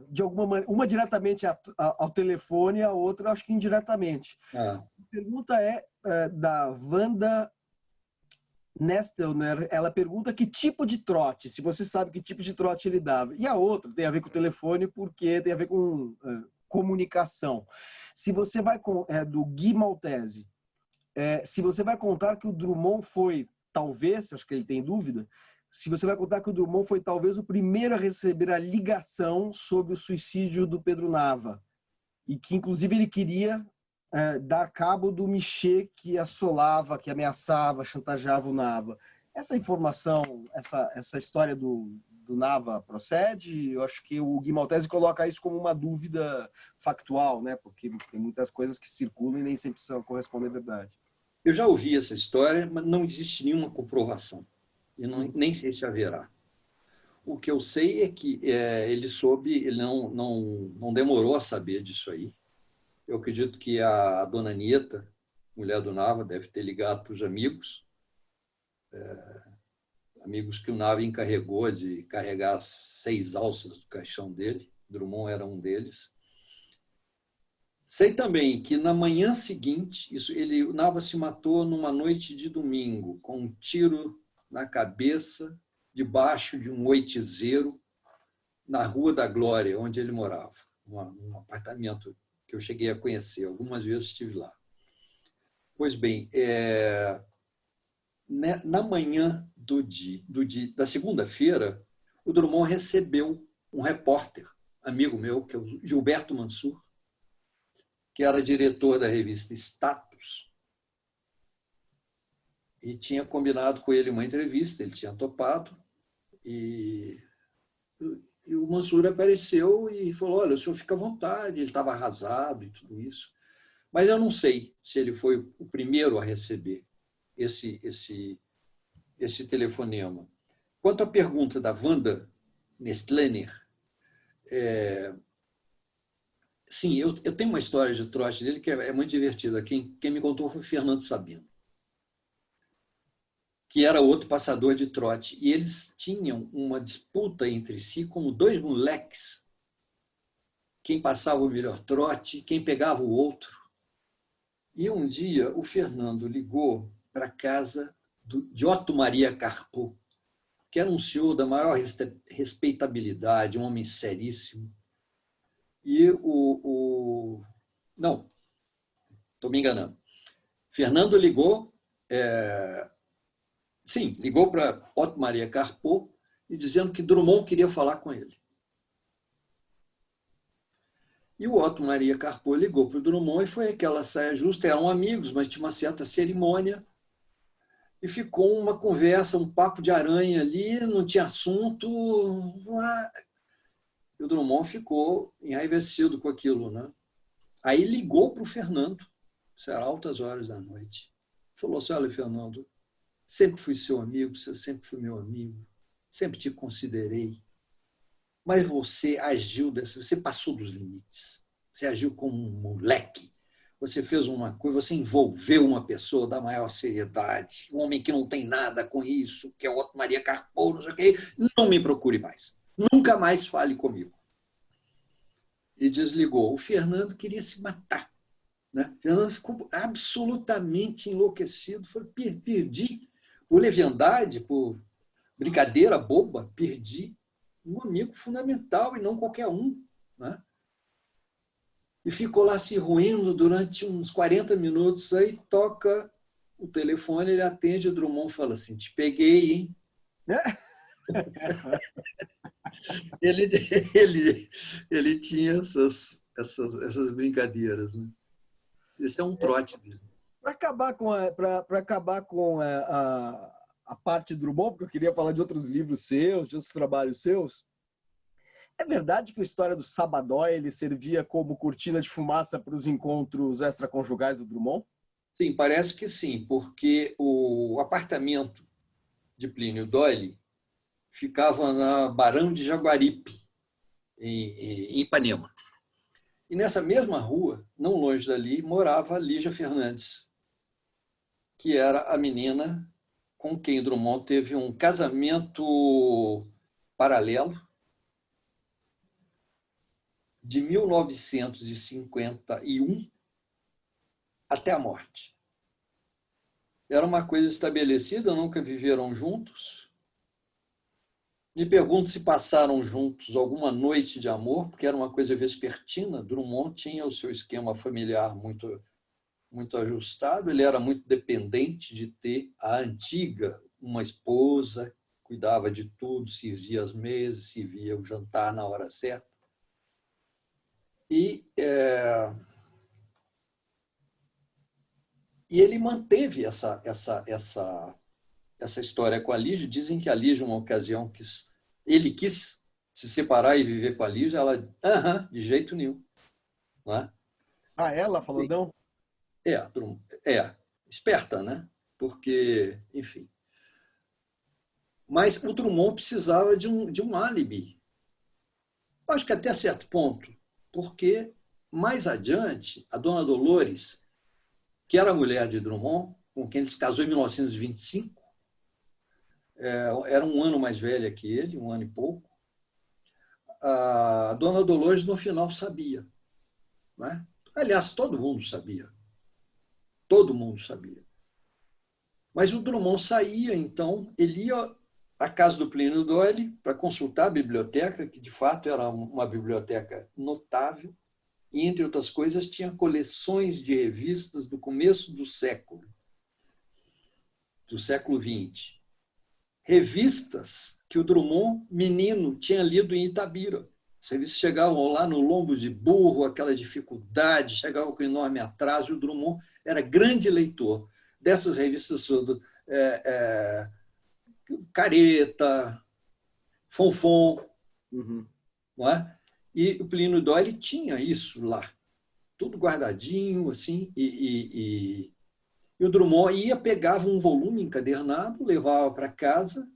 de alguma maneira, uma diretamente ao telefone, a outra acho que indiretamente. A pergunta é da Wanda Nestelner, ela pergunta que tipo de trote, se você sabe que tipo de trote ele dava. E a outra tem a ver com o telefone, porque tem a ver com comunicação. Se você vai com do Guy Maltese, se você vai contar que o Drummond foi, talvez, acho que ele tem dúvida, se você vai contar que o Drummond foi talvez o primeiro a receber a ligação sobre o suicídio do Pedro Nava, e que inclusive ele queria dar cabo do Michê que assolava, que ameaçava, chantageava o Nava. Essa informação, essa história do Nava procede? Eu acho que o Guy Maltese coloca isso como uma dúvida factual, né? Porque tem muitas coisas que circulam e nem sempre correspondem à verdade. Eu já ouvi essa história, mas não existe nenhuma comprovação. E nem sei se haverá. O que eu sei é que ele soube, ele não demorou a saber disso aí. Eu acredito que a dona Anitta, mulher do Nava, deve ter ligado para os amigos, amigos que o Nava encarregou de carregar as 6 alças do caixão dele. Drummond era um deles. Sei também que na manhã seguinte, o Nava se matou numa noite de domingo, com um tiro na cabeça, debaixo de um oitizeiro, na Rua da Glória, onde ele morava, um apartamento que eu cheguei a conhecer, algumas vezes estive lá. Pois bem, na manhã da segunda-feira, o Drummond recebeu um repórter, amigo meu, que é o Gilberto Mansur, que era diretor da revista Status, e tinha combinado com ele uma entrevista, ele tinha topado, e o Mansur apareceu e falou, olha, o senhor fica à vontade, ele estava arrasado e tudo isso. Mas eu não sei se ele foi o primeiro a receber esse telefonema. Quanto à pergunta da Wanda Nestlener, sim, eu tenho uma história de trote dele que é muito divertida. Quem me contou foi o Fernando Sabino, que era outro passador de trote. E eles tinham uma disputa entre si como 2 moleques. Quem passava o melhor trote, quem pegava o outro. E um dia o Fernando ligou para a casa de Otto Maria Carpo, que era um senhor da maior respeitabilidade, um homem seríssimo. E não, estou me enganando. Fernando ligou, ligou para Otto Maria Carpo e dizendo que Drummond queria falar com ele. E o Otto Maria Carpo ligou para o Drummond e foi aquela saia justa. Eram amigos, mas tinha uma certa cerimônia. E ficou uma conversa, um papo de aranha ali, não tinha assunto. E o Drummond ficou enraivecido com aquilo, né? Aí ligou para o Fernando, isso era altas horas da noite. Falou assim, olha, Fernando, sempre fui seu amigo, você sempre foi meu amigo, sempre te considerei. Mas você agiu você passou dos limites. Você agiu como um moleque. Você fez uma coisa, você envolveu uma pessoa da maior seriedade, um homem que não tem nada com isso, que é o Otto Maria Carpo, não sei o quê. Não me procure mais. Nunca mais fale comigo. E desligou. O Fernando queria se matar, né? O Fernando ficou absolutamente enlouquecido. Falou, perdi. Por leviandade, por brincadeira boba, perdi um amigo fundamental e não qualquer um, né? E ficou lá se roendo durante uns 40 minutos. Aí toca o telefone, ele atende, o Drummond fala assim, te peguei, hein? ele tinha essas brincadeiras, né? Esse é um trote dele. Para acabar com a parte do Drummond, porque eu queria falar de outros livros seus, de outros trabalhos seus, é verdade que a história do Sabadó ele servia como cortina de fumaça para os encontros extraconjugais do Drummond? Sim, parece que sim, porque o apartamento de Plínio Doyle ficava na Barão de Jaguaripe, em Ipanema. E nessa mesma rua, não longe dali, morava a Lígia Fernandes, que era a menina com quem Drummond teve um casamento paralelo de 1951 até a morte. Era uma coisa estabelecida, nunca viveram juntos. Me pergunto se passaram juntos alguma noite de amor, porque era uma coisa vespertina. Drummond tinha o seu esquema familiar muito ajustado, ele era muito dependente de ter a antiga, uma esposa, cuidava de tudo, servia as mesas, servia o jantar na hora certa. E ele manteve essa história com a Lígia. Dizem que a Lígia, uma ocasião, ele quis se separar e viver com a Lígia, ela, de jeito nenhum. Não é? Ah, ela falou não? Esperta, né? Porque, enfim. Mas o Drummond precisava de um álibi. Acho que até certo ponto, porque mais adiante, a dona Dolores, que era a mulher de Drummond, com quem ele se casou em 1925, era um ano mais velha que ele, um ano e pouco, a dona Dolores, no final, sabia. Né? Aliás, todo mundo sabia. Todo mundo sabia. Mas o Drummond saía, então, ele ia à casa do Plínio Doyle para consultar a biblioteca, que de fato era uma biblioteca notável, e, entre outras coisas, tinha coleções de revistas do começo do século XX. Revistas que o Drummond, menino, tinha lido em Itabira. As revistas chegavam lá no lombo de burro, aquela dificuldade, chegavam com enorme atraso, e o Drummond era grande leitor dessas revistas, Careta, Fonfon, não é? E o Plínio Doyle tinha isso lá, tudo guardadinho, assim, e o Drummond ia, pegava um volume encadernado, levava para casa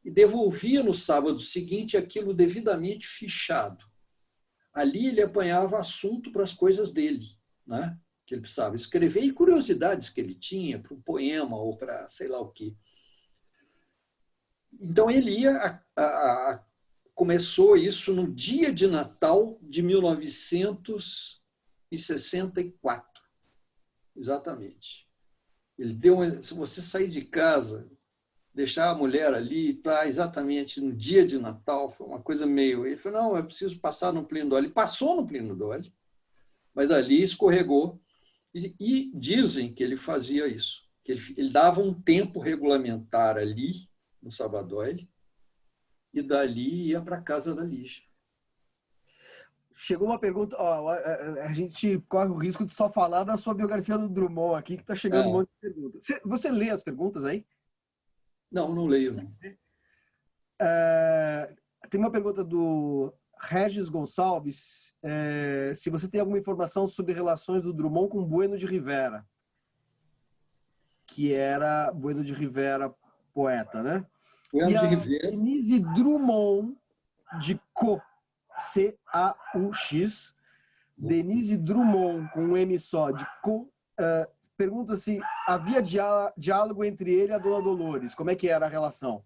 e devolvia no sábado seguinte aquilo devidamente fichado. Ali ele apanhava assunto para as coisas dele, né? Que ele precisava escrever, e curiosidades que ele tinha para um poema ou para sei lá o quê. Então ele ia, começou isso no dia de Natal de 1964, exatamente. Ele deu, se você sair de casa, deixar a mulher ali, tá, exatamente no dia de Natal, foi uma coisa meio... Ele falou, não, eu preciso passar no Plínio Doyle. Ele passou no Plínio Doyle, mas dali escorregou. E dizem que ele fazia isso, que ele dava um tempo regulamentar ali, no Sabadoile, e dali ia para a casa da Lígia. Chegou uma pergunta, ó, a gente corre o risco de só falar da sua biografia do Drummond aqui, que está chegando um monte de perguntas. Você lê as perguntas aí? Não leio, não. Tem uma pergunta do Regis Gonçalves, se você tem alguma informação sobre relações do Drummond com Bueno de Rivera, que era Bueno de Rivera, poeta, né? Bueno de Rivera. Denise Drummond de C-A-U-X, Denise Drummond com um M só, de pergunta se havia diálogo entre ele e a dona Dolores. Como é que era a relação?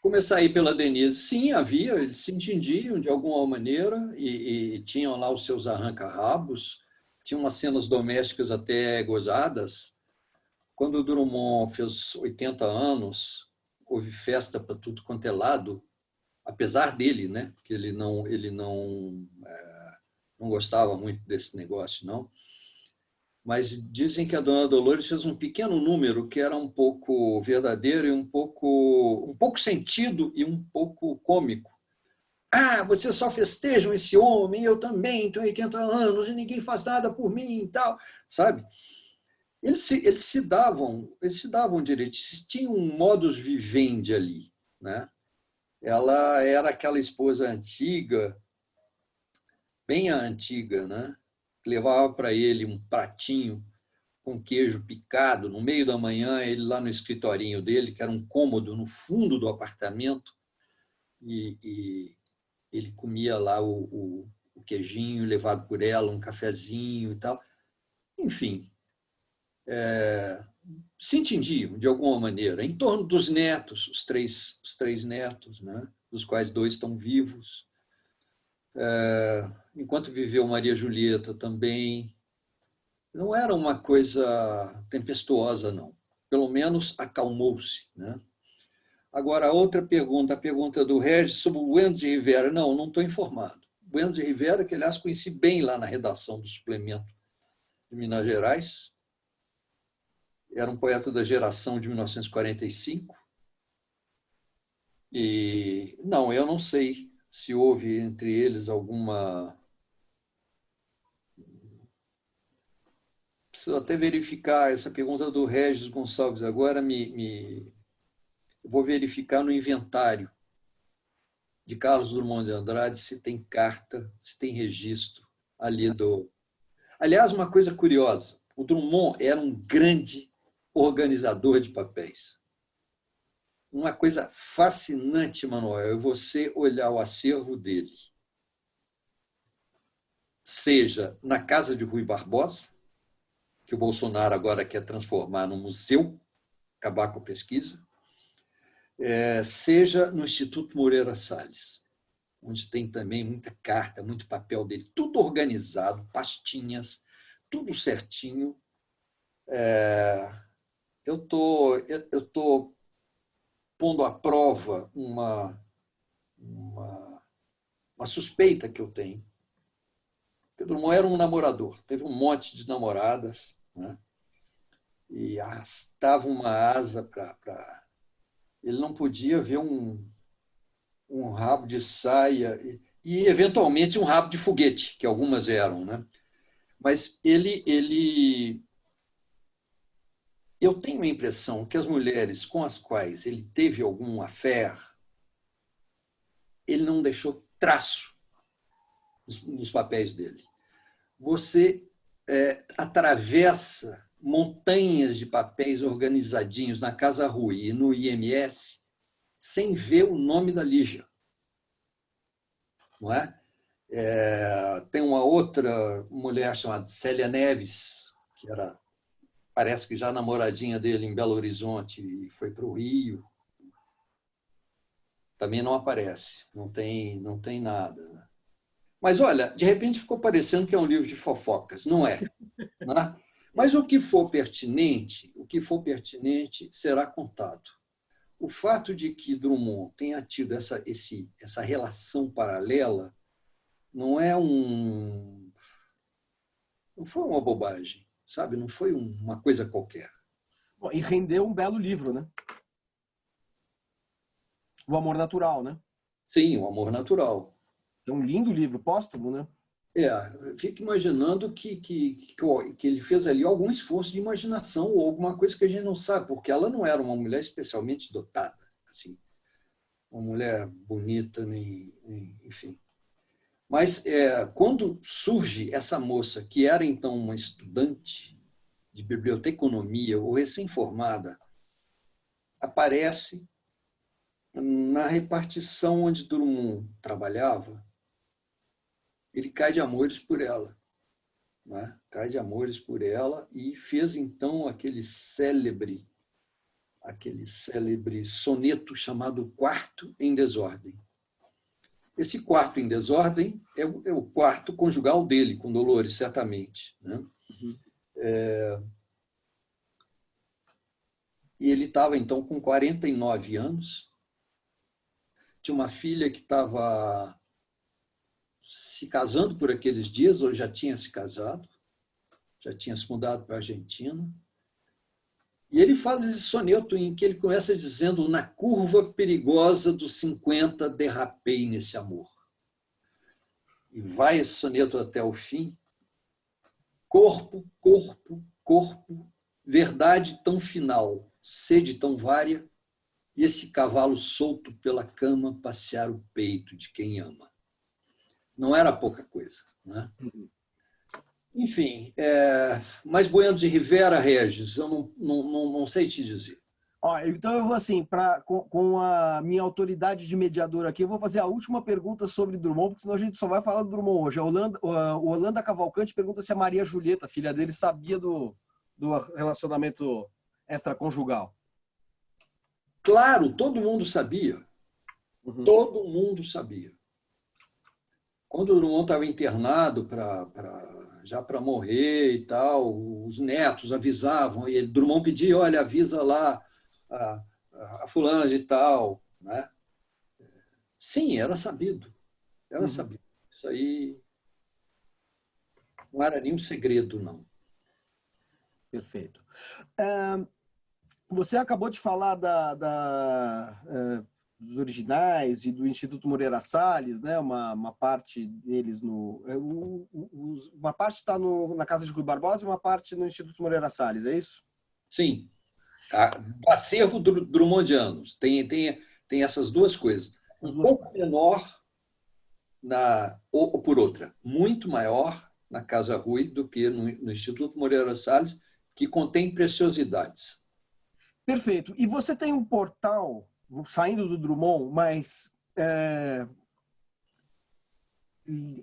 Começar aí pela Denise. Sim, havia, eles se entendiam de alguma maneira e tinham lá os seus arranca-rabos, tinham umas cenas domésticas até gozadas. Quando o Drummond fez 80 anos, houve festa para tudo quanto é lado, apesar dele, né? Que ele não gostava muito desse negócio, não. Mas dizem que a dona Dolores fez um pequeno número que era um pouco verdadeiro e um pouco sentido e um pouco cômico. Ah, vocês só festejam esse homem, eu também tenho 80 anos e ninguém faz nada por mim e tal, sabe? Eles se davam direito, tinham um modus vivendi ali, né? Ela era aquela esposa antiga, bem antiga, né? Levava para ele um pratinho com queijo picado no meio da manhã, ele lá no escritorinho dele, que era um cômodo no fundo do apartamento, e ele comia lá o queijinho levado por ela, um cafezinho e tal. Enfim, se entendiam de alguma maneira, em torno dos netos, os três netos, né? Dos quais 2 estão vivos. Enquanto viveu Maria Julieta também, não era uma coisa tempestuosa, não. Pelo menos acalmou-se, né? Agora, a outra pergunta, a pergunta do Regis sobre o Bueno de Rivera. Não estou informado. Bueno de Rivera, que, aliás, conheci bem lá na redação do suplemento de Minas Gerais, era um poeta da geração de 1945. E, não, eu não sei se houve entre eles alguma... Preciso até verificar essa pergunta do Regis Gonçalves. Agora eu vou verificar no inventário de Carlos Drummond de Andrade se tem carta, se tem registro ali do... Aliás, uma coisa curiosa, o Drummond era um grande organizador de papéis. Uma coisa fascinante, Manuel, é você olhar o acervo dele, seja na casa de Rui Barbosa, que o Bolsonaro agora quer transformar num museu, acabar com a pesquisa, seja no Instituto Moreira Salles, onde tem também muita carta, muito papel dele, tudo organizado, pastinhas, tudo certinho. Eu tô pondo à prova uma suspeita que eu tenho. Pedro Drummond era um namorador, teve um monte de namoradas, né? E arrastava uma asa para... Ele não podia ver um rabo de saia e, eventualmente, um rabo de foguete, que algumas eram, né? Mas eu tenho a impressão que as mulheres com as quais ele teve algum affair, ele não deixou traço nos papéis dele. Você atravessa montanhas de papéis organizadinhos na Casa Rui e no IMS sem ver o nome da Lígia. Não é? Tem uma outra mulher chamada Célia Neves, que parece que já namoradinha dele em Belo Horizonte e foi para o Rio. Também não aparece, não tem nada. Né? Mas, olha, de repente ficou parecendo que é um livro de fofocas. Não é. Né? Mas o que for pertinente será contado. O fato de que Drummond tenha tido essa relação paralela não foi uma bobagem, sabe? Não foi uma coisa qualquer. Bom, e rendeu um belo livro, né? O Amor Natural, né? Sim, O Amor Natural. É um lindo livro, póstumo, né? Fico imaginando que ele fez ali algum esforço de imaginação ou alguma coisa que a gente não sabe, porque ela não era uma mulher especialmente dotada, assim, uma mulher bonita, enfim. Mas quando surge essa moça, que era então uma estudante de biblioteconomia ou recém-formada, aparece na repartição onde Drummond trabalhava, ele cai de amores por ela. Né? Cai de amores por ela e fez, então, aquele célebre soneto chamado Quarto em Desordem. Esse Quarto em Desordem é o quarto conjugal dele, com Dolores, certamente. Né? Uhum. E ele estava, então, com 49 anos, tinha uma filha que estava se casando por aqueles dias, ou já tinha se casado, já tinha se mudado para a Argentina. E ele faz esse soneto em que ele começa dizendo: na curva perigosa dos 50 derrapei nesse amor. E vai esse soneto até o fim. Corpo, corpo, corpo, verdade tão final, sede tão vária, e esse cavalo solto pela cama passear o peito de quem ama. Não era pouca coisa, né? Enfim, mas Bueno de Rivera, Regis, eu não sei te dizer. Então eu vou assim, com a minha autoridade de mediador aqui, eu vou fazer a última pergunta sobre Drummond, porque senão a gente só vai falar do Drummond hoje. O Holanda Cavalcante pergunta se a Maria Julieta, filha dele, sabia do relacionamento extraconjugal. Claro, todo mundo sabia. Uhum. Todo mundo sabia. Quando o Drummond estava internado já para morrer e tal. Os netos avisavam, e Drummond pedia, olha, avisa lá a fulana de tal, né? Sim, era sabido. Era sabido. Isso aí não era nenhum segredo, não. Perfeito. Você acabou de falar dos originais e do Instituto Moreira Salles, né? Uma parte deles uma parte está na Casa de Rui Barbosa e uma parte no Instituto Moreira Salles, é isso? Sim. O acervo drummondiano tem essas duas coisas. Um pouco menor ou por outra, muito maior na Casa Rui do que no Instituto Moreira Salles, que contém preciosidades. Perfeito. E você tem um portal, saindo do Drummond, mas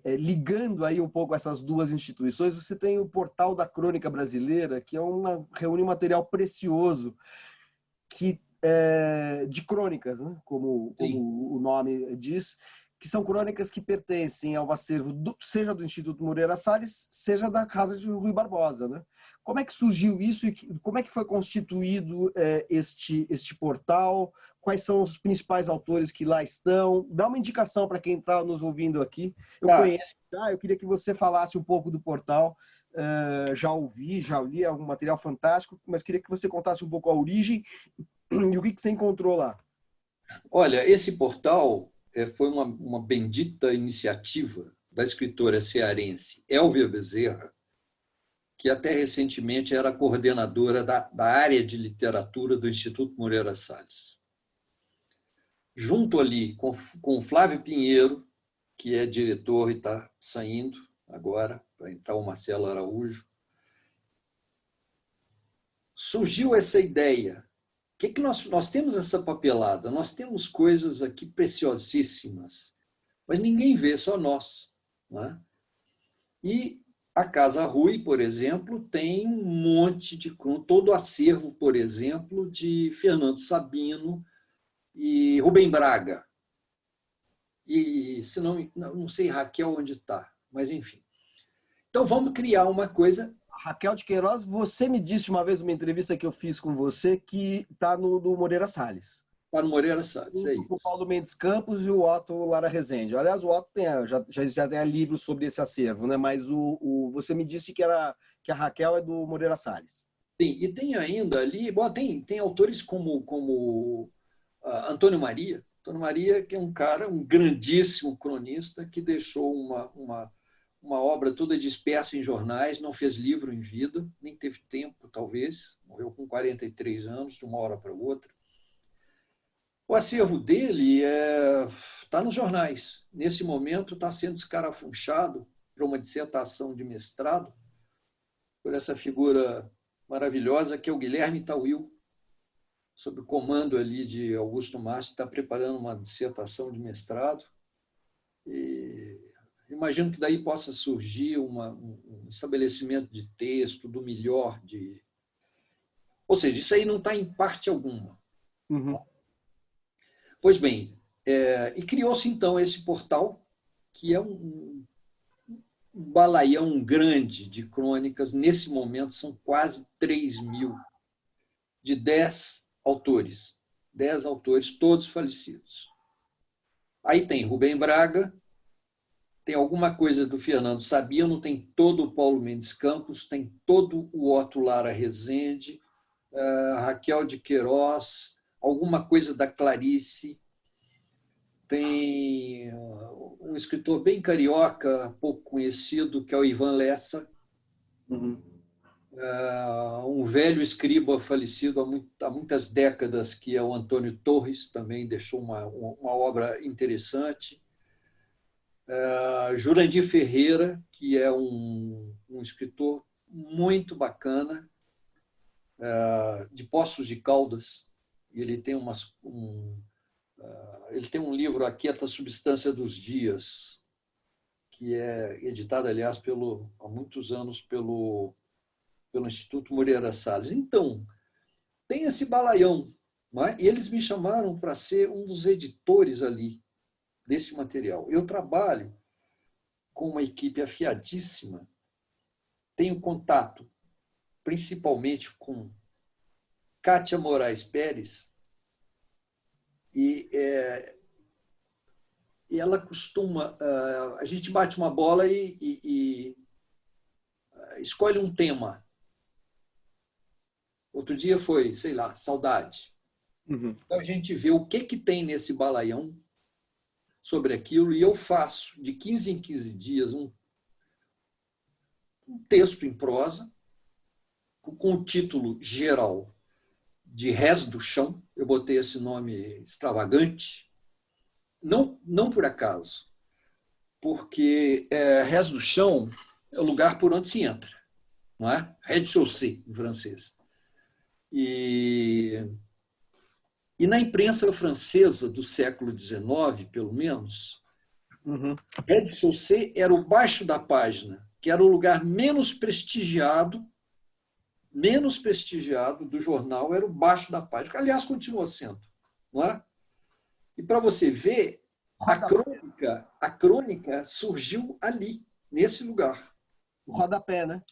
ligando aí um pouco essas duas instituições, você tem o portal da Crônica Brasileira, que reúne um material precioso de crônicas, né? como o nome diz, que são crônicas que pertencem ao acervo seja do Instituto Moreira Salles, seja da Casa de Rui Barbosa, né? Como é que surgiu isso e como é que foi constituído este portal? Quais são os principais autores que lá estão? Dá uma indicação para quem está nos ouvindo aqui. Eu conheço, eu queria que você falasse um pouco do portal. Já ouvi, já li, é um material fantástico, mas queria que você contasse um pouco a origem e o que você encontrou lá. Olha, esse portal foi uma bendita iniciativa da escritora cearense Elvia Bezerra, que até recentemente era coordenadora da área de literatura do Instituto Moreira Salles. Junto ali com Flávio Pinheiro, que é diretor e está saindo agora, para entrar o Marcelo Araújo, surgiu essa ideia. O que nós temos essa papelada? Nós temos coisas aqui preciosíssimas, mas ninguém vê, só nós. Né? E a Casa Rui, por exemplo, tem um monte de todo o acervo, por exemplo, de Fernando Sabino e Rubem Braga. E, se não sei, Raquel, onde está, mas enfim. Então, vamos criar uma coisa. Raquel de Queiroz, você me disse uma vez numa entrevista que eu fiz com você que está no Moreira Salles. Para o Moreira Salles, é isso. O Paulo Mendes Campos e o Otto Lara Rezende. Aliás, o Otto já tem livros sobre esse acervo, né? Mas você me disse que a Raquel é do Moreira Salles. Sim, e tem ainda ali, tem autores como Antônio Maria. Antônio Maria, que é um grandíssimo cronista, que deixou uma obra toda dispersa em jornais, não fez livro em vida, nem teve tempo, talvez, morreu com 43 anos, de uma hora para outra. O acervo dele está nos jornais. Nesse momento está sendo escarafunchado para uma dissertação de mestrado por essa figura maravilhosa que é o Guilherme Tawil, sob o comando ali de Augusto Massi, está preparando uma dissertação de mestrado. E imagino que daí possa surgir um estabelecimento de texto do melhor de... Ou seja, isso aí não está em parte alguma. Uhum. Pois bem, e criou-se então esse portal, que é um balaião grande de crônicas. Nesse momento são quase 3.000, de 10 autores. 10 autores, todos falecidos. Aí tem Rubem Braga, tem alguma coisa do Fernando Sabino, tem todo o Paulo Mendes Campos, tem todo o Otto Lara Rezende, Raquel de Queiroz, alguma coisa da Clarice, tem um escritor bem carioca, pouco conhecido, que é o Ivan Lessa, um velho escriba falecido há muitas décadas, que é o Antônio Torres, também deixou uma obra interessante. Jurandir Ferreira, que é um escritor muito bacana, de Poços de Caldas. Ele tem ele tem um livro, A Quieta Substância dos Dias, que é editado, aliás, há muitos anos pelo Instituto Moreira Salles. Então, tem esse balaião, não é? E eles me chamaram para ser um dos editores ali desse material. Eu trabalho com uma equipe afiadíssima tenho contato principalmente com Kátia Moraes Pérez, e ela costuma... a gente bate uma bola e escolhe um tema. Outro dia foi, sei lá, saudade. Uhum. Então a gente vê o que tem nesse balaião sobre aquilo, e eu faço de 15 em 15 dias um texto em prosa, com o título geral de Rés do Chão. Eu botei esse nome extravagante, não por acaso, porque Rés do Chão é o lugar por onde se entra, não é? Rez-de-chaussée, em francês. E na imprensa francesa do século XIX, pelo menos, Rez-de-chaussée era o baixo da página, que era o lugar menos prestigiado do jornal, era o baixo da página, que, aliás, continua sendo. Não é? E para você ver, a crônica surgiu ali, nesse lugar. O rodapé, né?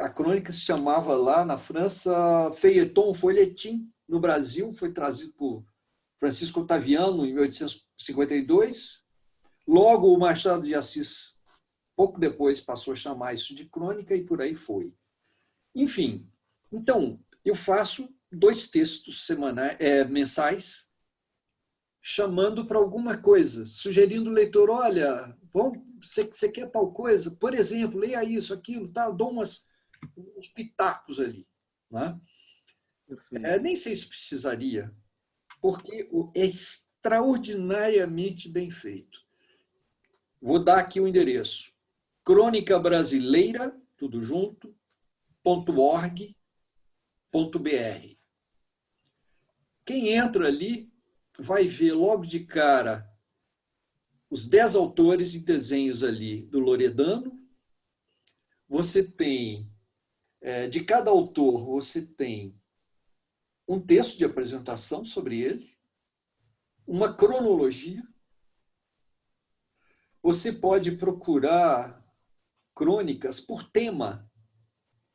A crônica se chamava lá na França feuilleton, folhetim. No Brasil foi trazido por Francisco Otaviano em 1852. Logo o Machado de Assis, pouco depois, passou a chamar isso de crônica e por aí foi. Enfim, então eu faço 2 textos mensais, chamando para alguma coisa, sugerindo ao leitor, olha, você quer tal coisa? Por exemplo, leia isso, aquilo, tal, dou uns pitacos ali. Né? Nem sei se precisaria, porque é extraordinariamente bem feito. Vou dar aqui o endereço. Crônica Brasileira, tudo junto, .org.br. Quem entra ali vai ver logo de cara os 10 autores e desenhos ali do Loredano. Você tem, de cada autor, você tem um texto de apresentação sobre ele, uma cronologia. Você pode procurar crônicas por tema.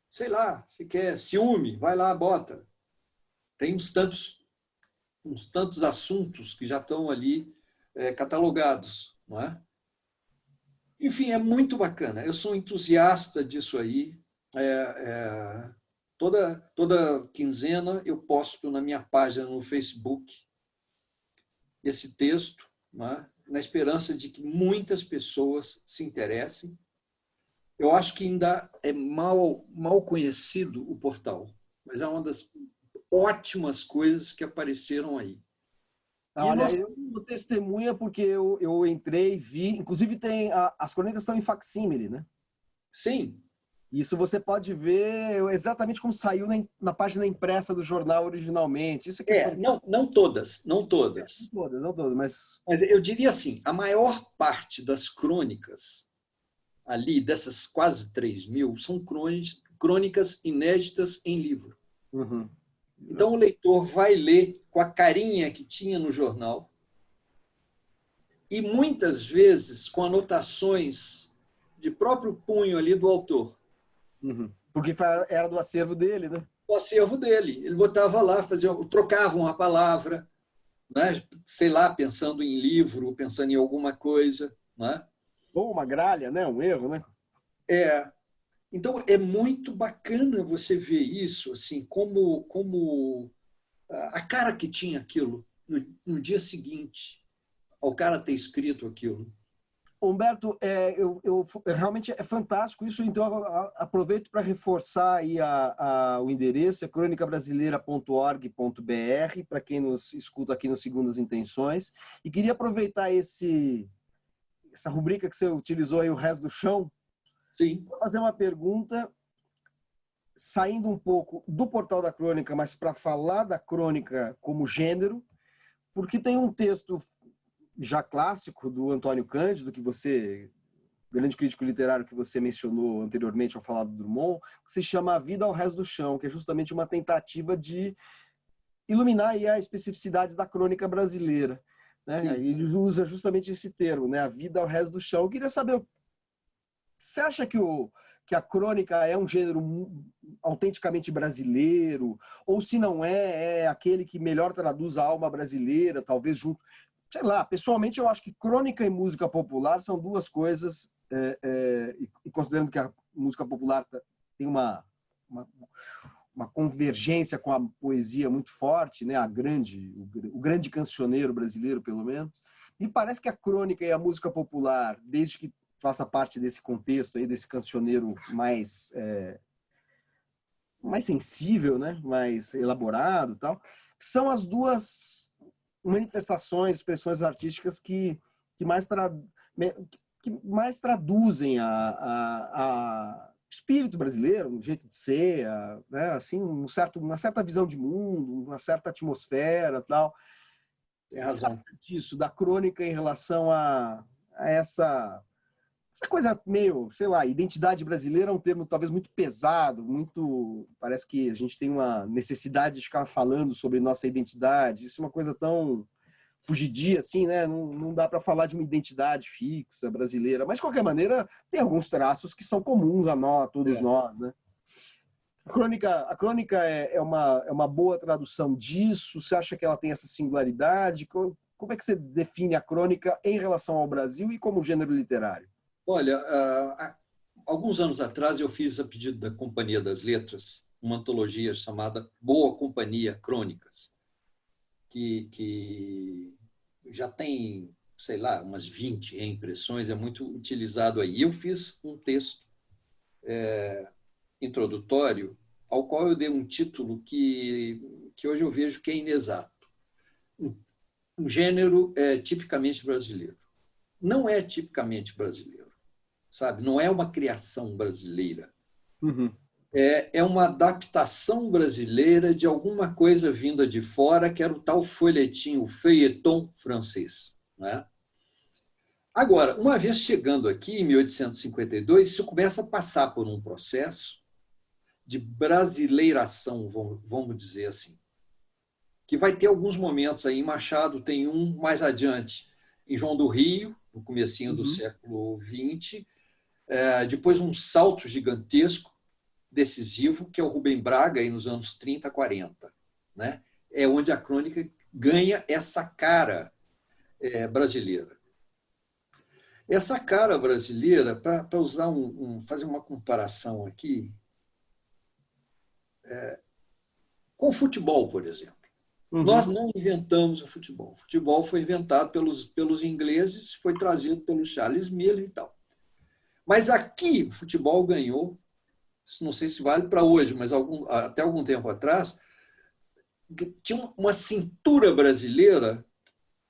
Sei lá, se quer ciúme, vai lá, bota. Tem uns tantos assuntos que já estão ali catalogados, não é? Enfim, é muito bacana. Eu sou entusiasta disso aí. Toda quinzena eu posto na minha página no Facebook esse texto, não é? Na esperança de que muitas pessoas se interessem. Eu acho que ainda é mal conhecido o portal, mas é uma das ótimas coisas que apareceram aí. Olha, eu testemunha porque eu entrei, vi, inclusive as crônicas estão em facsímile, né? Sim. Isso você pode ver exatamente como saiu na página impressa do jornal originalmente. Isso aqui não todas. Não todas, mas eu diria assim, a maior parte das crônicas ali, dessas quase 3.000, são crônicas inéditas em livro. Uhum. Então, o leitor vai ler com a carinha que tinha no jornal e, muitas vezes, com anotações de próprio punho ali do autor. Uhum. Porque era do acervo dele, né? O acervo dele. Ele botava lá, trocava uma palavra, né? Sei lá, pensando em livro, pensando em alguma coisa. Né? Ou uma gralha, né? Um erro, né? Então, é muito bacana você ver isso, assim, como a cara que tinha aquilo no dia seguinte, ao cara ter escrito aquilo. Humberto, realmente é fantástico isso, então eu aproveito para reforçar aí o endereço, é cronicabrasileira.org.br, para quem nos escuta aqui no Segundas Intenções, e queria aproveitar essa rubrica que você utilizou aí, o Rés do Chão, para fazer uma pergunta, saindo um pouco do Portal da Crônica, mas para falar da crônica como gênero, porque tem um texto já clássico do Antônio Cândido, grande crítico literário que você mencionou anteriormente ao falar do Drummond, que se chama A Vida ao Rés do Chão, que é justamente uma tentativa de iluminar aí a especificidade da crônica brasileira. Né? Ele usa justamente esse termo, né? A vida ao rés do chão. Eu queria saber Você acha que a crônica é um gênero autenticamente brasileiro? Ou se não é aquele que melhor traduz a alma brasileira, talvez junto... Sei lá, pessoalmente eu acho que crônica e música popular são duas coisas, e considerando que a música popular tem uma convergência com a poesia muito forte, né? O grande cancioneiro brasileiro, pelo menos, me parece que a crônica e a música popular, desde que faça parte desse contexto aí, desse cancioneiro mais sensível, né? Mais elaborado, tal, são as duas manifestações, expressões artísticas que mais traduzem a espírito brasileiro, um jeito de ser, né? Assim, uma certa visão de mundo, uma certa atmosfera, tal. Tem razão. Disso, da crônica em relação a essa coisa meio, sei lá, identidade brasileira é um termo talvez muito pesado, parece que a gente tem uma necessidade de ficar falando sobre nossa identidade. Isso é uma coisa tão fugidia, assim, né? Não dá para falar de uma identidade fixa brasileira, mas de qualquer maneira tem alguns traços que são comuns a todos nós, né? A crônica é uma boa tradução disso? Você acha que ela tem essa singularidade? Como é que você define a crônica em relação ao Brasil e como gênero literário? Olha, alguns anos atrás eu fiz, a pedido da Companhia das Letras, uma antologia chamada Boa Companhia Crônicas, que já tem, sei lá, umas 20 reimpressões, é muito utilizado aí. Eu fiz um texto introdutório, ao qual eu dei um título que hoje eu vejo que é inexato. Um gênero tipicamente brasileiro. Não é tipicamente brasileiro, sabe? Não é uma criação brasileira. Uhum. É uma adaptação brasileira de alguma coisa vinda de fora, que era o tal folhetim, o feuilleton francês, né? Agora, uma vez chegando aqui, em 1852, isso começa a passar por um processo de brasileiração, vamos dizer assim, que vai ter alguns momentos aí. Em Machado tem um mais adiante, em João do Rio, no comecinho do século XX, depois um salto gigantesco, decisivo, que é o Rubem Braga, aí nos anos 30, 40. Né? É onde a crônica ganha essa cara brasileira. Essa cara brasileira, para usar fazer uma comparação aqui, com o futebol, por exemplo. Nós não inventamos o futebol. O futebol foi inventado pelos ingleses, foi trazido pelo Charles Miller e tal. Mas aqui o futebol ganhou, não sei se vale para hoje, mas até algum tempo atrás, tinha uma cintura brasileira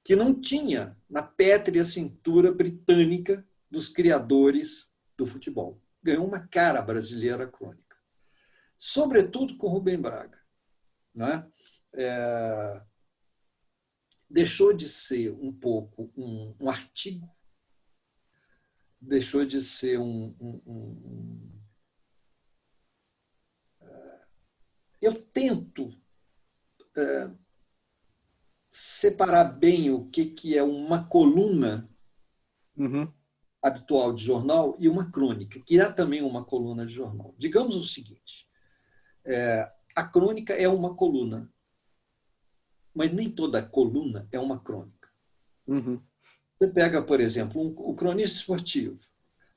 que não tinha na pétrea cintura britânica dos criadores do futebol. Ganhou uma cara brasileira crônica. Sobretudo com Rubem Braga. Né? Deixou de ser um pouco um artigo, deixou de ser Eu tento separar bem o que é uma coluna habitual de jornal e uma crônica, que é também uma coluna de jornal. Digamos o seguinte, a crônica é uma coluna, mas nem toda coluna é uma crônica. Você pega, por exemplo, o cronista esportivo,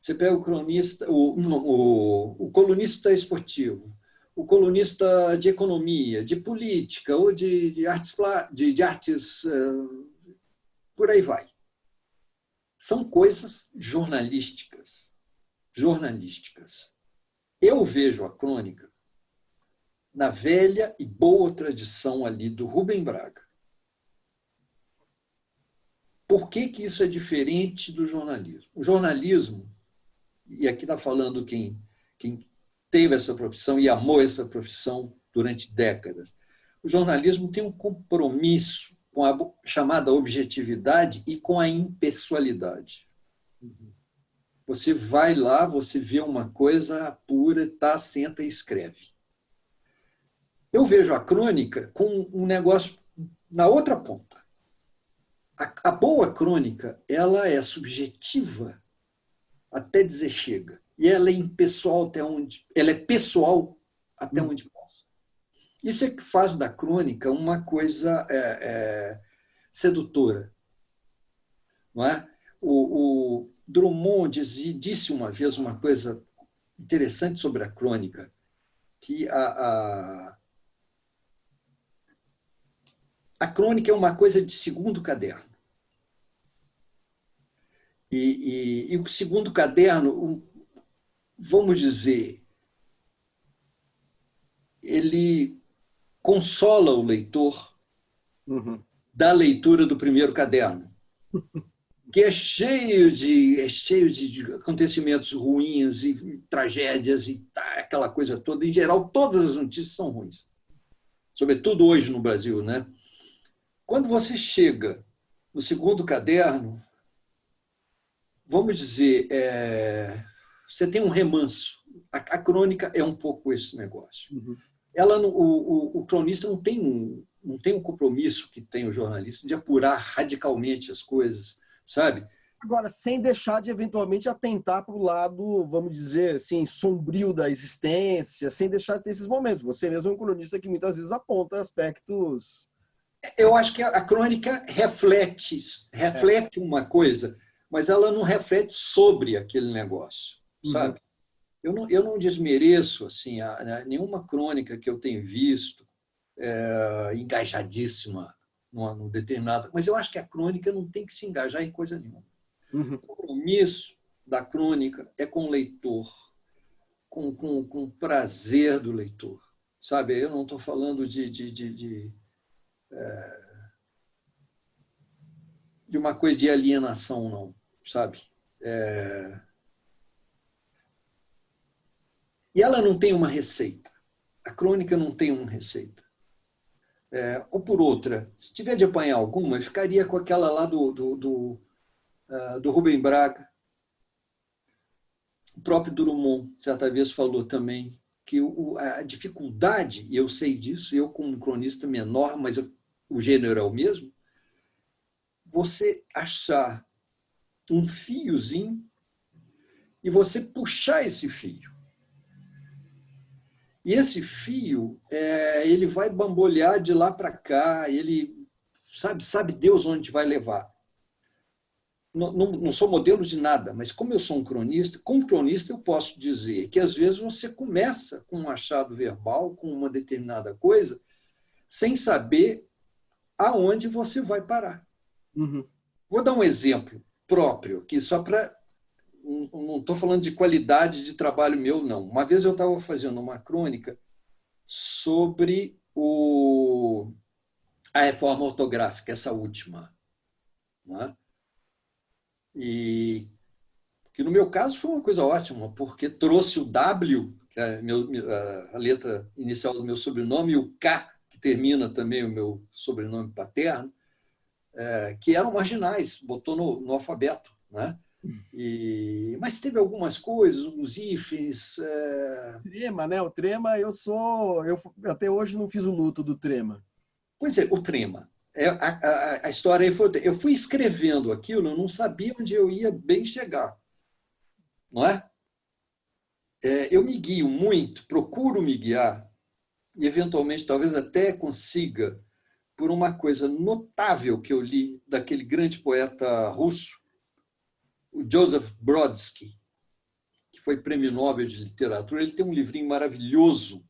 você pega o cronista, o colunista esportivo, o colunista de economia, de política ou de artes, por aí vai. São coisas jornalísticas. Eu vejo a crônica na velha e boa tradição ali do Rubem Braga. Por que isso é diferente do jornalismo? O jornalismo, e aqui está falando quem teve essa profissão e amou essa profissão durante décadas, o jornalismo tem um compromisso com a chamada objetividade e com a impessoalidade. Você vai lá, você vê uma coisa pura, tá, senta e escreve. Eu vejo a crônica com um negócio na outra ponta. A boa crônica, ela é subjetiva até dizer chega. e ela é impessoal até onde, ela é pessoal até onde possa. Isso é que faz da crônica uma coisa sedutora, não é? O Drummond disse uma vez uma coisa interessante sobre a crônica, que a crônica é uma coisa de segundo caderno. E o segundo caderno, vamos dizer, ele consola o leitor da leitura do primeiro caderno, que é cheio de acontecimentos ruins e tragédias e aquela coisa toda. Em geral, todas as notícias são ruins, sobretudo hoje no Brasil, né? Quando você chega no segundo caderno, vamos dizer, você tem um remanso. A crônica é um pouco esse negócio. O cronista não tem um compromisso que tem o jornalista de apurar radicalmente as coisas, sabe? Agora, sem deixar de, eventualmente, atentar para o lado, vamos dizer assim, sombrio da existência, sem deixar de ter esses momentos. Você mesmo é um cronista que muitas vezes aponta aspectos... Eu acho que a crônica reflete uma coisa, mas ela não reflete sobre aquele negócio, sabe? Eu não desmereço assim, nenhuma crônica que eu tenho visto engajadíssima num determinado... Mas eu acho que a crônica não tem que se engajar em coisa nenhuma. O compromisso da crônica é com o leitor, com o prazer do leitor, sabe? Eu não estou falando de uma coisa de alienação, não, sabe? E ela não tem uma receita. A crônica não tem uma receita. Ou por outra, se tiver de apanhar alguma, eu ficaria com aquela lá do Rubem Braga. O próprio Drummond, certa vez, falou também que a dificuldade, e eu sei disso, eu como cronista menor, mas o gênero é o mesmo, você achar um fiozinho e você puxar esse fio. E esse fio, ele vai bambolear de lá para cá, ele sabe Deus onde vai levar. Não sou modelo de nada, mas como eu sou um cronista, como cronista eu posso dizer que às vezes você começa com um achado verbal, com uma determinada coisa, sem saber aonde você vai parar. Vou dar um exemplo próprio, aqui só para... Não estou falando de qualidade de trabalho meu, não. Uma vez eu estava fazendo uma crônica sobre a reforma ortográfica, essa última. Não é? E que no meu caso foi uma coisa ótima, porque trouxe o W, que é a letra inicial do meu sobrenome, e o K, que termina também o meu sobrenome paterno, que eram marginais, botou no alfabeto, né? Mas teve algumas coisas, uns hífens. Trema, né? O trema, eu até hoje não fiz o luto do trema. Pois é, o trema. A história aí foi... Eu fui escrevendo aquilo, eu não sabia onde eu ia bem chegar. Não é? Eu me guio muito, procuro me guiar, e eventualmente talvez até consiga, por uma coisa notável que eu li daquele grande poeta russo, o Joseph Brodsky, que foi prêmio Nobel de Literatura. Ele tem um livrinho maravilhoso,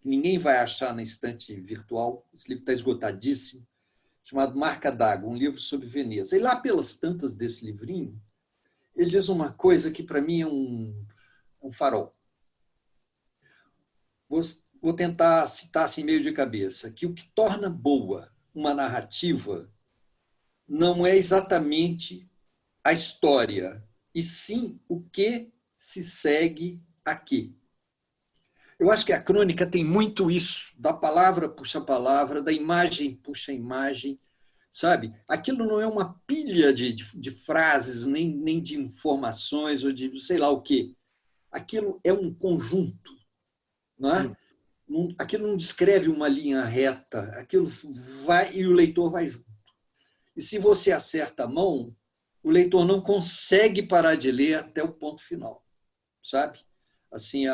que ninguém vai achar na estante virtual, esse livro está esgotadíssimo, chamado Marca d'Água, um livro sobre Veneza. E lá pelas tantas desse livrinho, ele diz uma coisa que para mim é um farol. Vou tentar citar assim meio de cabeça, que o que torna boa uma narrativa não é exatamente a história, e sim o que se segue aqui. Eu acho que a crônica tem muito isso, da palavra puxa a palavra, da imagem puxa a imagem, sabe? Aquilo não é uma pilha de frases, nem de informações, ou de sei lá o quê. Aquilo é um conjunto, não é? Aquilo não descreve uma linha reta, aquilo vai e o leitor vai junto. E se você acerta a mão, o leitor não consegue parar de ler até o ponto final. sabe? Assim,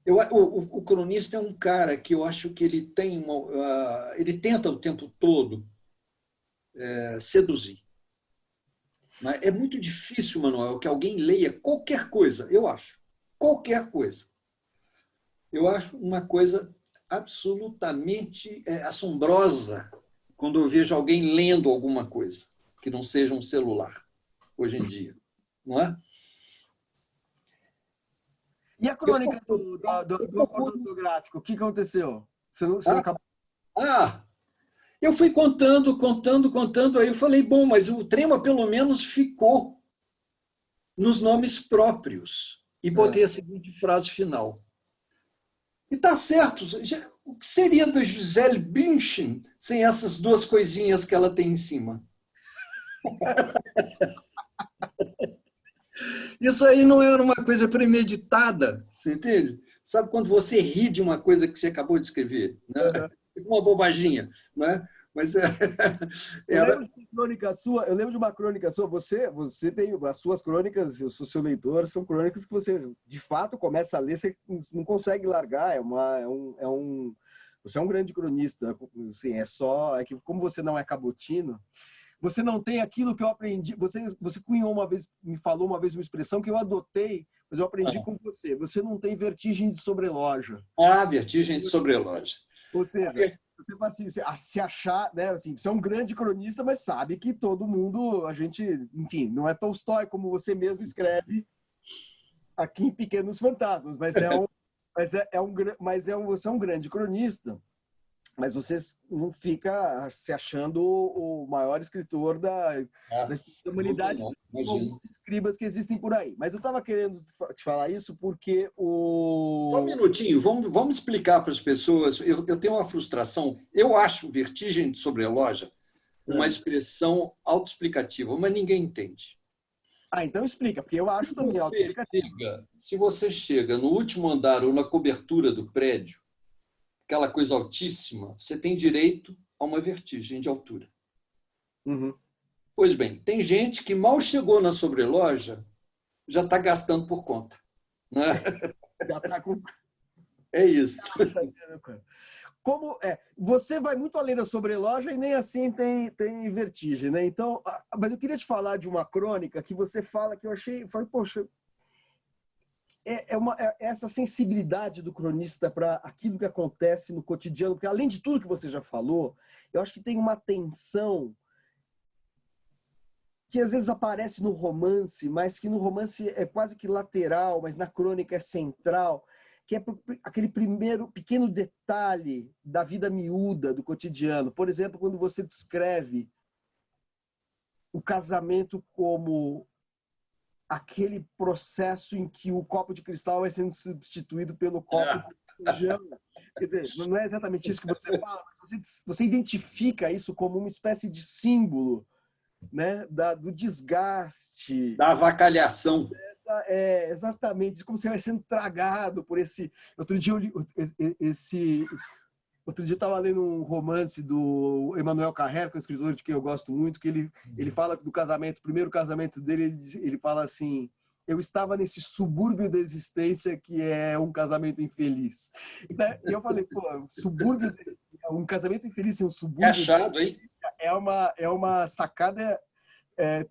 o cronista é um cara que eu acho que ele tem ele tenta o tempo todo seduzir. Mas é muito difícil, Manuel, que alguém leia qualquer coisa, eu acho. Qualquer coisa. Eu acho uma coisa absolutamente assombrosa quando eu vejo alguém lendo alguma coisa que não seja um celular, hoje em dia. Não é? E a crônica do acordo ortográfico, o que aconteceu? Você não acabou... Eu fui contando, aí eu falei, bom, mas o Trema pelo menos ficou nos nomes próprios. E botei a seguinte frase final. E está certo. O que seria da Gisele Bündchen sem essas duas coisinhas que ela tem em cima? Isso aí não era uma coisa premeditada, você entende? Sabe quando você ri de uma coisa que você acabou de escrever? Né? Uma bobaginha, né? Mas era... Eu lembro de uma crônica sua. Você tem as suas crônicas, eu sou seu leitor, são crônicas que você, de fato, começa a ler, você não consegue largar. Você é um grande cronista. Assim, é que como você não é cabotino, você não tem aquilo que eu aprendi. Você cunhou uma vez, me falou uma vez uma expressão que eu adotei, mas eu aprendi com você. Você não tem vertigem de sobreloja. Vertigem de sobreloja. Ou seja, você vai assim, se achar, né? Assim, você é um grande cronista, mas sabe que todo mundo, a gente, enfim, não é Tolstói como você mesmo escreve aqui em Pequenos Fantasmas, mas você é um grande cronista. Mas você não fica se achando o maior escritor da humanidade, com alguns escribas que existem por aí. Mas eu estava querendo te falar isso porque Só um minutinho, vamos explicar para as pessoas. Eu tenho uma frustração. Eu acho vertigem de sobreloja uma expressão autoexplicativa, mas ninguém entende. Então explica, porque eu acho também autoexplicativo. Se você chega no último andar ou na cobertura do prédio, aquela coisa altíssima, você tem direito a uma vertigem de altura. Uhum. Pois bem, tem gente que mal chegou na sobreloja, já está gastando por conta. Né? Já está com... É isso. Você vai muito além da sobreloja e nem assim tem vertigem, né? Então, mas eu queria te falar de uma crônica que você fala que eu falei, poxa, essa sensibilidade do cronista para aquilo que acontece no cotidiano, porque além de tudo que você já falou, eu acho que tem uma tensão que às vezes aparece no romance, mas que no romance é quase que lateral, mas na crônica é central, que é aquele primeiro pequeno detalhe da vida miúda, do cotidiano. Por exemplo, quando você descreve o casamento como aquele processo em que o copo de cristal vai sendo substituído pelo copo de feijão. Quer dizer, não é exatamente isso que você fala, mas você identifica isso como uma espécie de símbolo, né, do desgaste. Da avacalhação. Exatamente, como você vai sendo tragado por esse... Outro dia eu estava lendo um romance do Emmanuel Carrère, que é um escritor de quem eu gosto muito, que ele fala do casamento, o primeiro casamento dele, ele fala assim: eu estava nesse subúrbio da existência que é um casamento infeliz. E eu falei, pô, um casamento infeliz em um subúrbio... É achado, hein? É uma sacada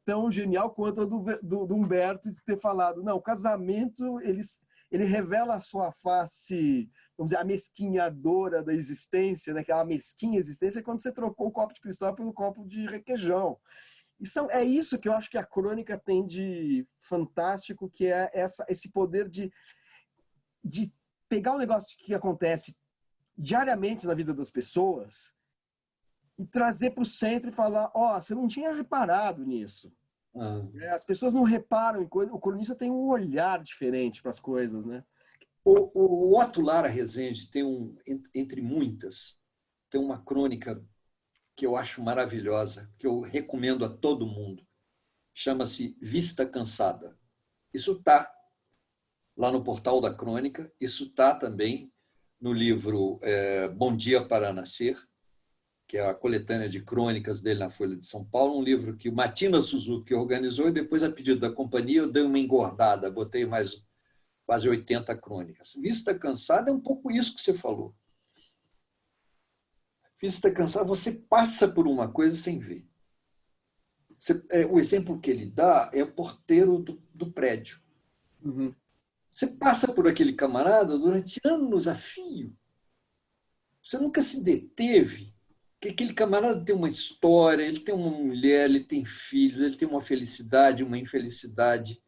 tão genial quanto a do Humberto de ter falado, não, o casamento, ele revela a sua face, vamos dizer, amesquinhadora da existência, né? Aquela mesquinha existência, quando você trocou o copo de cristal pelo copo de requeijão. É isso que eu acho que a crônica tem de fantástico, que é esse poder de pegar um negócio que acontece diariamente na vida das pessoas e trazer para o centro e falar, você não tinha reparado nisso. As pessoas não reparam em coisas. O cronista tem um olhar diferente para as coisas, né? O Otto Lara Rezende tem entre muitas, tem uma crônica que eu acho maravilhosa, que eu recomendo a todo mundo. Chama-se Vista Cansada. Isso está lá no portal da Crônica, isso está também no livro Bom Dia para Nascer, que é a coletânea de crônicas dele na Folha de São Paulo, um livro que o Matina Suzuki organizou, e depois, a pedido da companhia, eu dei uma engordada, botei mais quase 80 crônicas. Vista Cansada é um pouco isso que você falou. Vista Cansada, você passa por uma coisa sem ver. O exemplo que ele dá é o porteiro do prédio. Uhum. Você passa por aquele camarada durante anos a fio. Você nunca se deteve, que aquele camarada tem uma história, ele tem uma mulher, ele tem filhos, ele tem uma felicidade, uma infelicidade,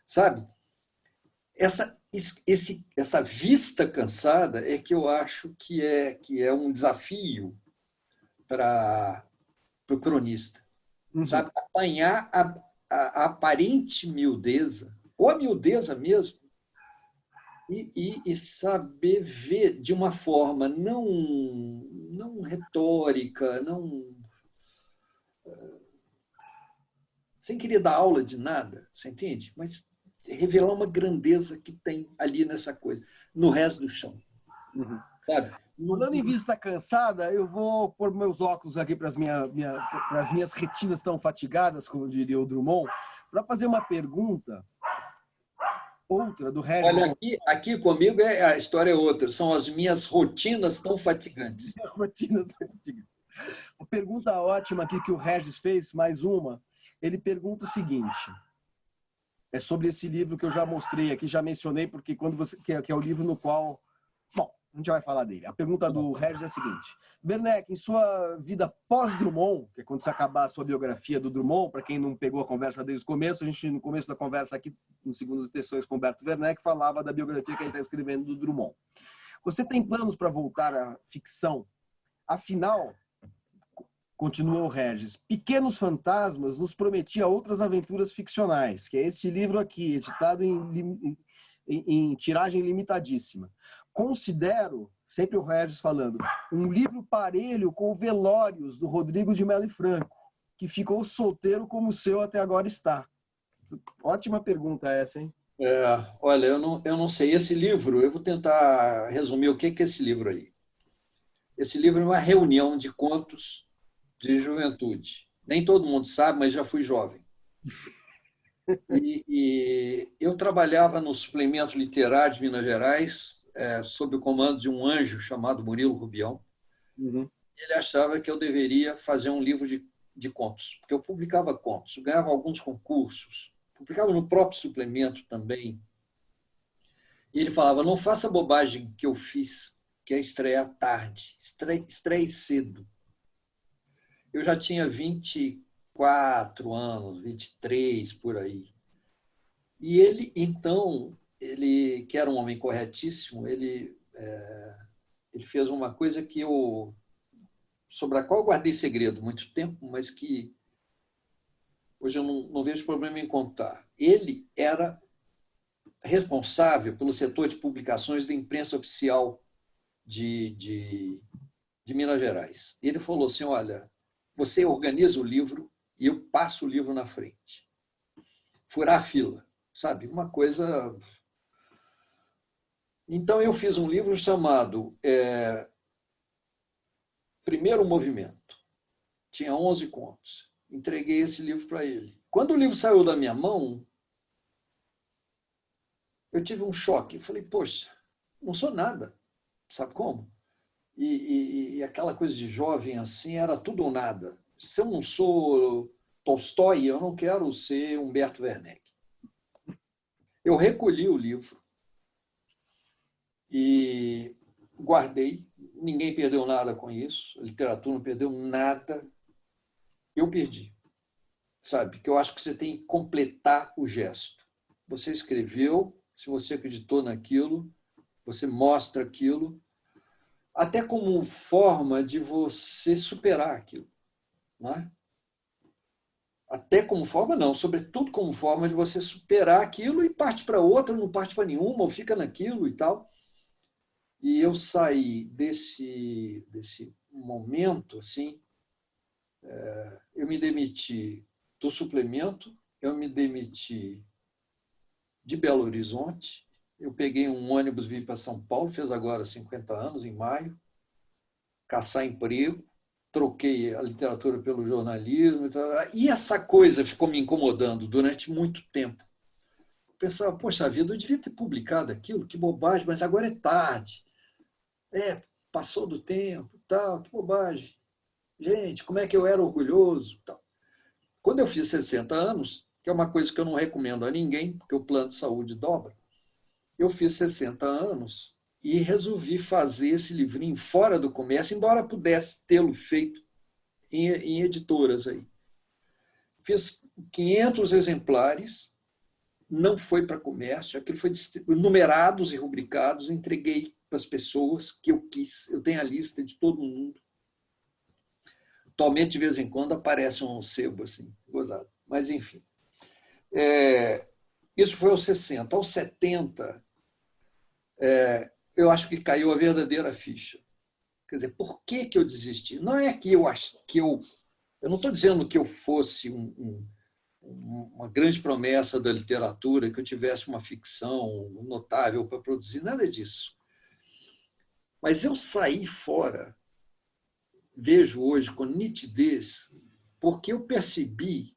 sabe? Essa vista cansada é que eu acho que é um desafio para o cronista, sabe? Apanhar a aparente miudeza, ou a miudeza mesmo, e saber ver de uma forma não retórica, sem querer dar aula de nada, você entende? Mas revelar uma grandeza que tem ali nessa coisa, no resto do chão. Uhum. Sabe? Falando em vista cansada, eu vou pôr meus óculos aqui para as minhas retinas tão fatigadas, como diria o Drummond, para fazer uma pergunta. Outra, do Regis. Olha, aqui comigo a história é outra. São as minhas rotinas tão fatigantes. A pergunta ótima aqui que o Regis fez, mais uma, ele pergunta o seguinte, é sobre esse livro que eu já mostrei aqui, já mencionei, porque que é o livro no qual... Bom, a gente vai falar dele. A pergunta do Regis é a seguinte. Werneck, em sua vida pós-Drummond, que é quando você acabar a sua biografia do Drummond, para quem não pegou a conversa desde o começo, a gente, no começo da conversa aqui, no Segundas Extensões com Humberto Werneck, falava da biografia que ele está escrevendo do Drummond. Você tem planos para voltar à ficção? Afinal, continua o Regis, Pequenos Fantasmas nos prometia outras aventuras ficcionais, que é esse livro aqui, editado em tiragem limitadíssima. Considero, sempre o Regis falando, um livro parelho com Velórios, do Rodrigo de Mello e Franco, que ficou solteiro como o seu até agora está. Ótima pergunta essa, hein? Olha, eu não sei. Esse livro, eu vou tentar resumir o que é esse livro aí. Esse livro é uma reunião de contos de juventude. Nem todo mundo sabe, mas já fui jovem. E eu trabalhava no suplemento literário de Minas Gerais, sob o comando de um anjo chamado Murilo Rubião. Uhum. Ele achava que eu deveria fazer um livro de contos, porque eu publicava contos, eu ganhava alguns concursos, publicava no próprio suplemento também. E ele falava, não faça a bobagem que eu fiz, que é estrear tarde, estreie cedo. Eu já tinha 24 anos, 23, por aí. E ele, então, que era um homem corretíssimo, ele fez uma coisa sobre a qual eu guardei segredo muito tempo, mas que hoje eu não vejo problema em contar. Ele era responsável pelo setor de publicações da imprensa oficial de Minas Gerais. E ele falou assim, olha, você organiza o livro e eu passo o livro na frente. Furar a fila, sabe? Uma coisa... Então, eu fiz um livro chamado Primeiro Movimento. Tinha 11 contos. Entreguei esse livro para ele. Quando o livro saiu da minha mão, eu tive um choque. Eu falei, poxa, não sou nada. Sabe como? E aquela coisa de jovem assim, era tudo ou nada. Se eu não sou Tolstói, eu não quero ser Humberto Werneck. Eu recolhi o livro e guardei. Ninguém perdeu nada com isso. A literatura não perdeu nada. Eu perdi. Sabe? Que eu acho que você tem que completar o gesto. Você escreveu, se você acreditou naquilo, você mostra aquilo, até como forma de você superar aquilo. Não é? Até como forma, não, sobretudo como forma de você superar aquilo e parte para outra, não parte para nenhuma, ou fica naquilo e tal. E eu saí desse momento, assim, eu me demiti do suplemento, eu me demiti de Belo Horizonte, eu peguei um ônibus, vim para São Paulo, fez agora 50 anos, em maio, caçar emprego, troquei a literatura pelo jornalismo. E essa coisa ficou me incomodando durante muito tempo. Pensava, poxa vida, eu devia ter publicado aquilo, que bobagem, mas agora é tarde. Passou do tempo, tal, que bobagem. Gente, como é que eu era orgulhoso. Tal. Quando eu fiz 60 anos, que é uma coisa que eu não recomendo a ninguém, porque o plano de saúde dobra, eu fiz 60 anos e resolvi fazer esse livrinho fora do comércio, embora pudesse tê-lo feito em editoras aí. Fiz 500 exemplares, não foi para comércio, aquilo foi numerados e rubricados, entreguei para as pessoas que eu quis. Eu tenho a lista de todo mundo. Atualmente, de vez em quando, aparece um sebo assim, gozado. Mas, enfim. Isso foi aos 60. Aos 70, eu acho que caiu a verdadeira ficha. Quer dizer, por que eu desisti? Não é que eu acho que eu não estou dizendo que eu fosse uma grande promessa da literatura, que eu tivesse uma ficção notável para produzir, nada disso. Mas eu saí fora, vejo hoje com nitidez, porque eu percebi,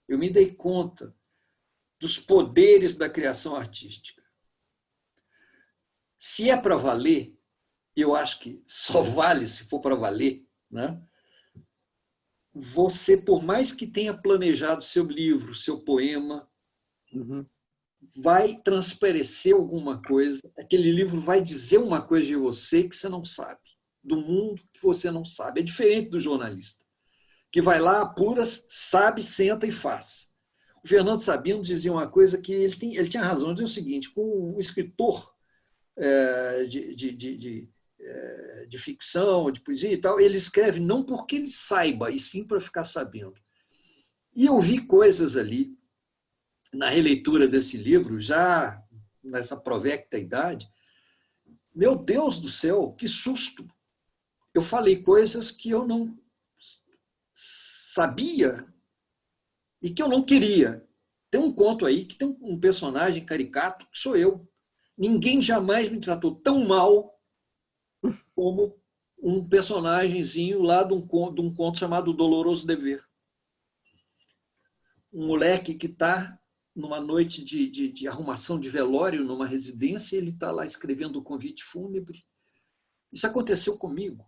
eu me dei conta dos poderes da criação artística. Se é para valer, eu acho que só vale se for para valer, né? Você, por mais que tenha planejado seu livro, seu poema, vai transparecer alguma coisa, aquele livro vai dizer uma coisa de você que você não sabe, do mundo que você não sabe. É diferente do jornalista, que vai lá, apura, sabe, senta e faz. O Fernando Sabino dizia uma coisa que ele tinha razão, dizia o seguinte, com um escritor de ficção, de poesia e tal, ele escreve não porque ele saiba, e sim para ficar sabendo. E eu vi coisas ali, na releitura desse livro, já nessa provecta idade, meu Deus do céu, que susto! Eu falei coisas que eu não sabia e que eu não queria. Tem um conto aí que tem um personagem caricato, que sou eu. Ninguém jamais me tratou tão mal como um personagemzinho lá de um conto chamado Doloroso Dever. Um moleque que está numa noite de arrumação de velório numa residência, ele está lá escrevendo o convite fúnebre. Isso aconteceu comigo.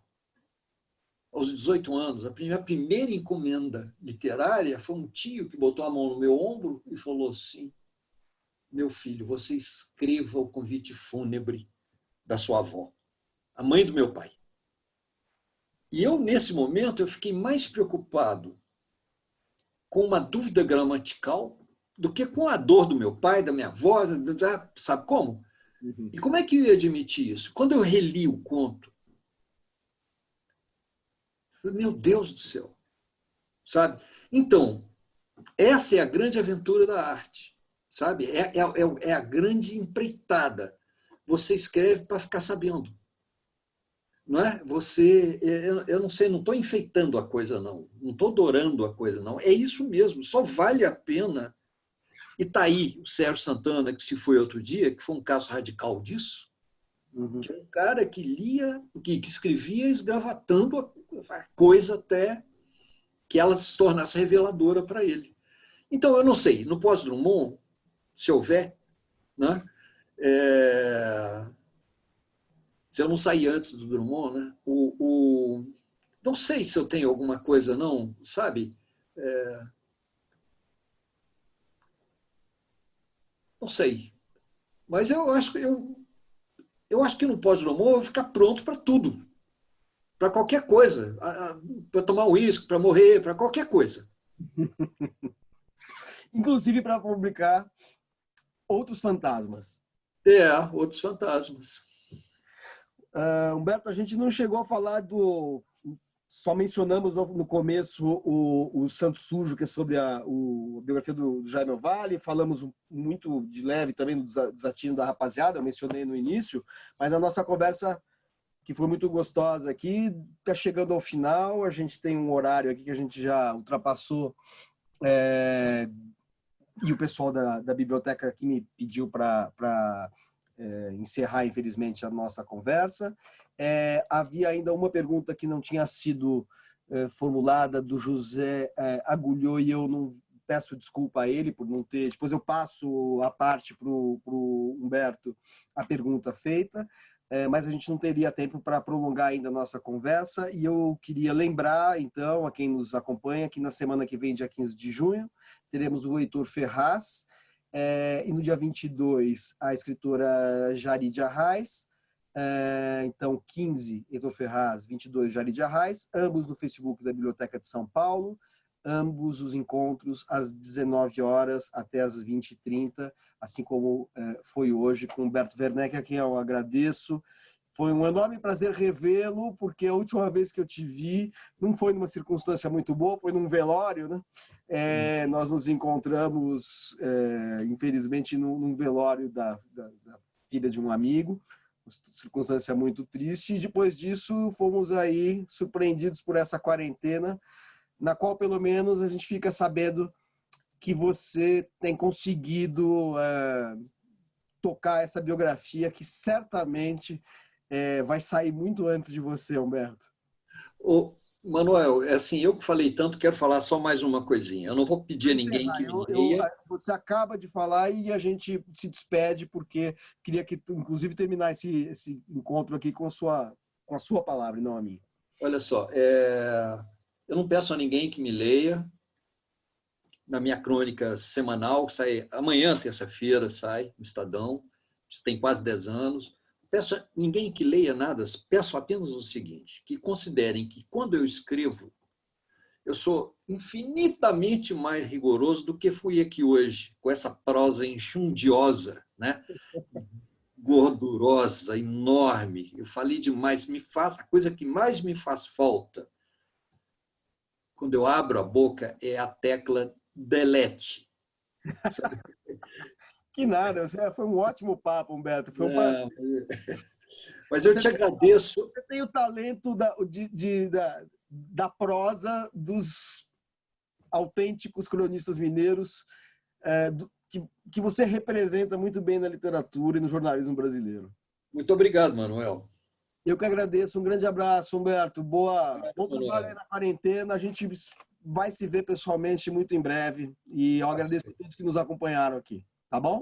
Aos 18 anos, a minha primeira encomenda literária foi um tio que botou a mão no meu ombro e falou assim, meu filho, você escreva o convite fúnebre da sua avó, a mãe do meu pai. E eu, nesse momento, eu fiquei mais preocupado com uma dúvida gramatical do que com a dor do meu pai, da minha avó, sabe como? E como é que eu ia admitir isso? Quando eu reli o conto, meu Deus do céu, sabe? Então, essa é a grande aventura da arte, sabe? É a grande empreitada. Você escreve para ficar sabendo. Não é? Eu não sei, não estou enfeitando a coisa, não estou adorando a coisa, não. É isso mesmo, só vale a pena. E está aí o Sérgio Santana, que se foi outro dia, que foi um caso radical disso, que é um cara que lia, que escrevia esgravatando a coisa até que ela se tornasse reveladora para ele. Então, eu não sei, no pós-Drummond, se houver, né? Se eu não sair antes do Drummond, né? Não sei se eu tenho alguma coisa, não, sabe? Não sei. Mas eu acho que no pós-Drummond eu vou ficar pronto para tudo. Para qualquer coisa. Para tomar uísque, para morrer, para qualquer coisa. Inclusive para publicar Outros Fantasmas. Outros fantasmas. Humberto, a gente não chegou a falar do... Só mencionamos no começo o Santo Sujo, que é sobre a biografia do Jaime Vale. Falamos muito de leve também do Desatino da Rapaziada, eu mencionei no início. Mas a nossa conversa, que foi muito gostosa aqui, está chegando ao final. A gente tem um horário aqui que a gente já ultrapassou. E o pessoal da biblioteca aqui me pediu para encerrar, infelizmente, a nossa conversa. Havia ainda uma pergunta que não tinha sido formulada do José Agulhou, e eu não peço desculpa a ele por não ter... Depois eu passo a parte para o Humberto a pergunta feita, mas a gente não teria tempo para prolongar ainda a nossa conversa, e eu queria lembrar, então, a quem nos acompanha, que na semana que vem, dia 15 de junho, teremos o Heitor Ferraz, e no dia 22, a escritora Jarid Arraes. Então, 15, Heitor Ferraz, 22, Jarid Arraes, ambos no Facebook da Biblioteca de São Paulo, ambos os encontros às 19 horas até às 20h30, assim como foi hoje com Humberto Werneck, a quem eu agradeço. Foi um enorme prazer revê-lo, porque a última vez que eu te vi não foi numa circunstância muito boa, foi num velório, né? Nós nos encontramos, infelizmente, num velório da filha de um amigo, circunstância muito triste, e depois disso fomos aí surpreendidos por essa quarentena, na qual pelo menos a gente fica sabendo que você tem conseguido tocar essa biografia que certamente vai sair muito antes de você, Humberto. Ô, Manuel, assim, eu que falei tanto, quero falar só mais uma coisinha. Eu não vou pedir a ninguém que me leia. Você acaba de falar e a gente se despede, porque queria que, inclusive, terminar esse encontro aqui com a sua palavra, e não a minha. Olha só, eu não peço a ninguém que me leia. Na minha crônica semanal, que sai amanhã, terça-feira, sai no Estadão, tem quase 10 anos. Peço a ninguém que leia nada, peço apenas o seguinte, que considerem que quando eu escrevo, eu sou infinitamente mais rigoroso do que fui aqui hoje, com essa prosa enxundiosa, né? Gordurosa, enorme. Eu falei demais. A coisa que mais me faz falta quando eu abro a boca é a tecla delete. Que nada, foi um ótimo papo, Humberto. Foi Mas eu te agradeço. Você tem o talento da prosa dos autênticos cronistas mineiros, que você representa muito bem na literatura e no jornalismo brasileiro. Muito obrigado, Manuel. Eu que agradeço. Um grande abraço, Humberto. Bom trabalho aí na quarentena. A gente vai se ver pessoalmente muito em breve. E eu agradeço a todos que nos acompanharam aqui. Tá bom?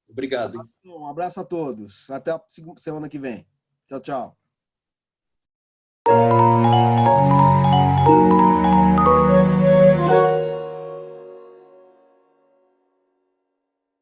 Obrigado. Um abraço a todos. Até a semana que vem. Tchau, tchau.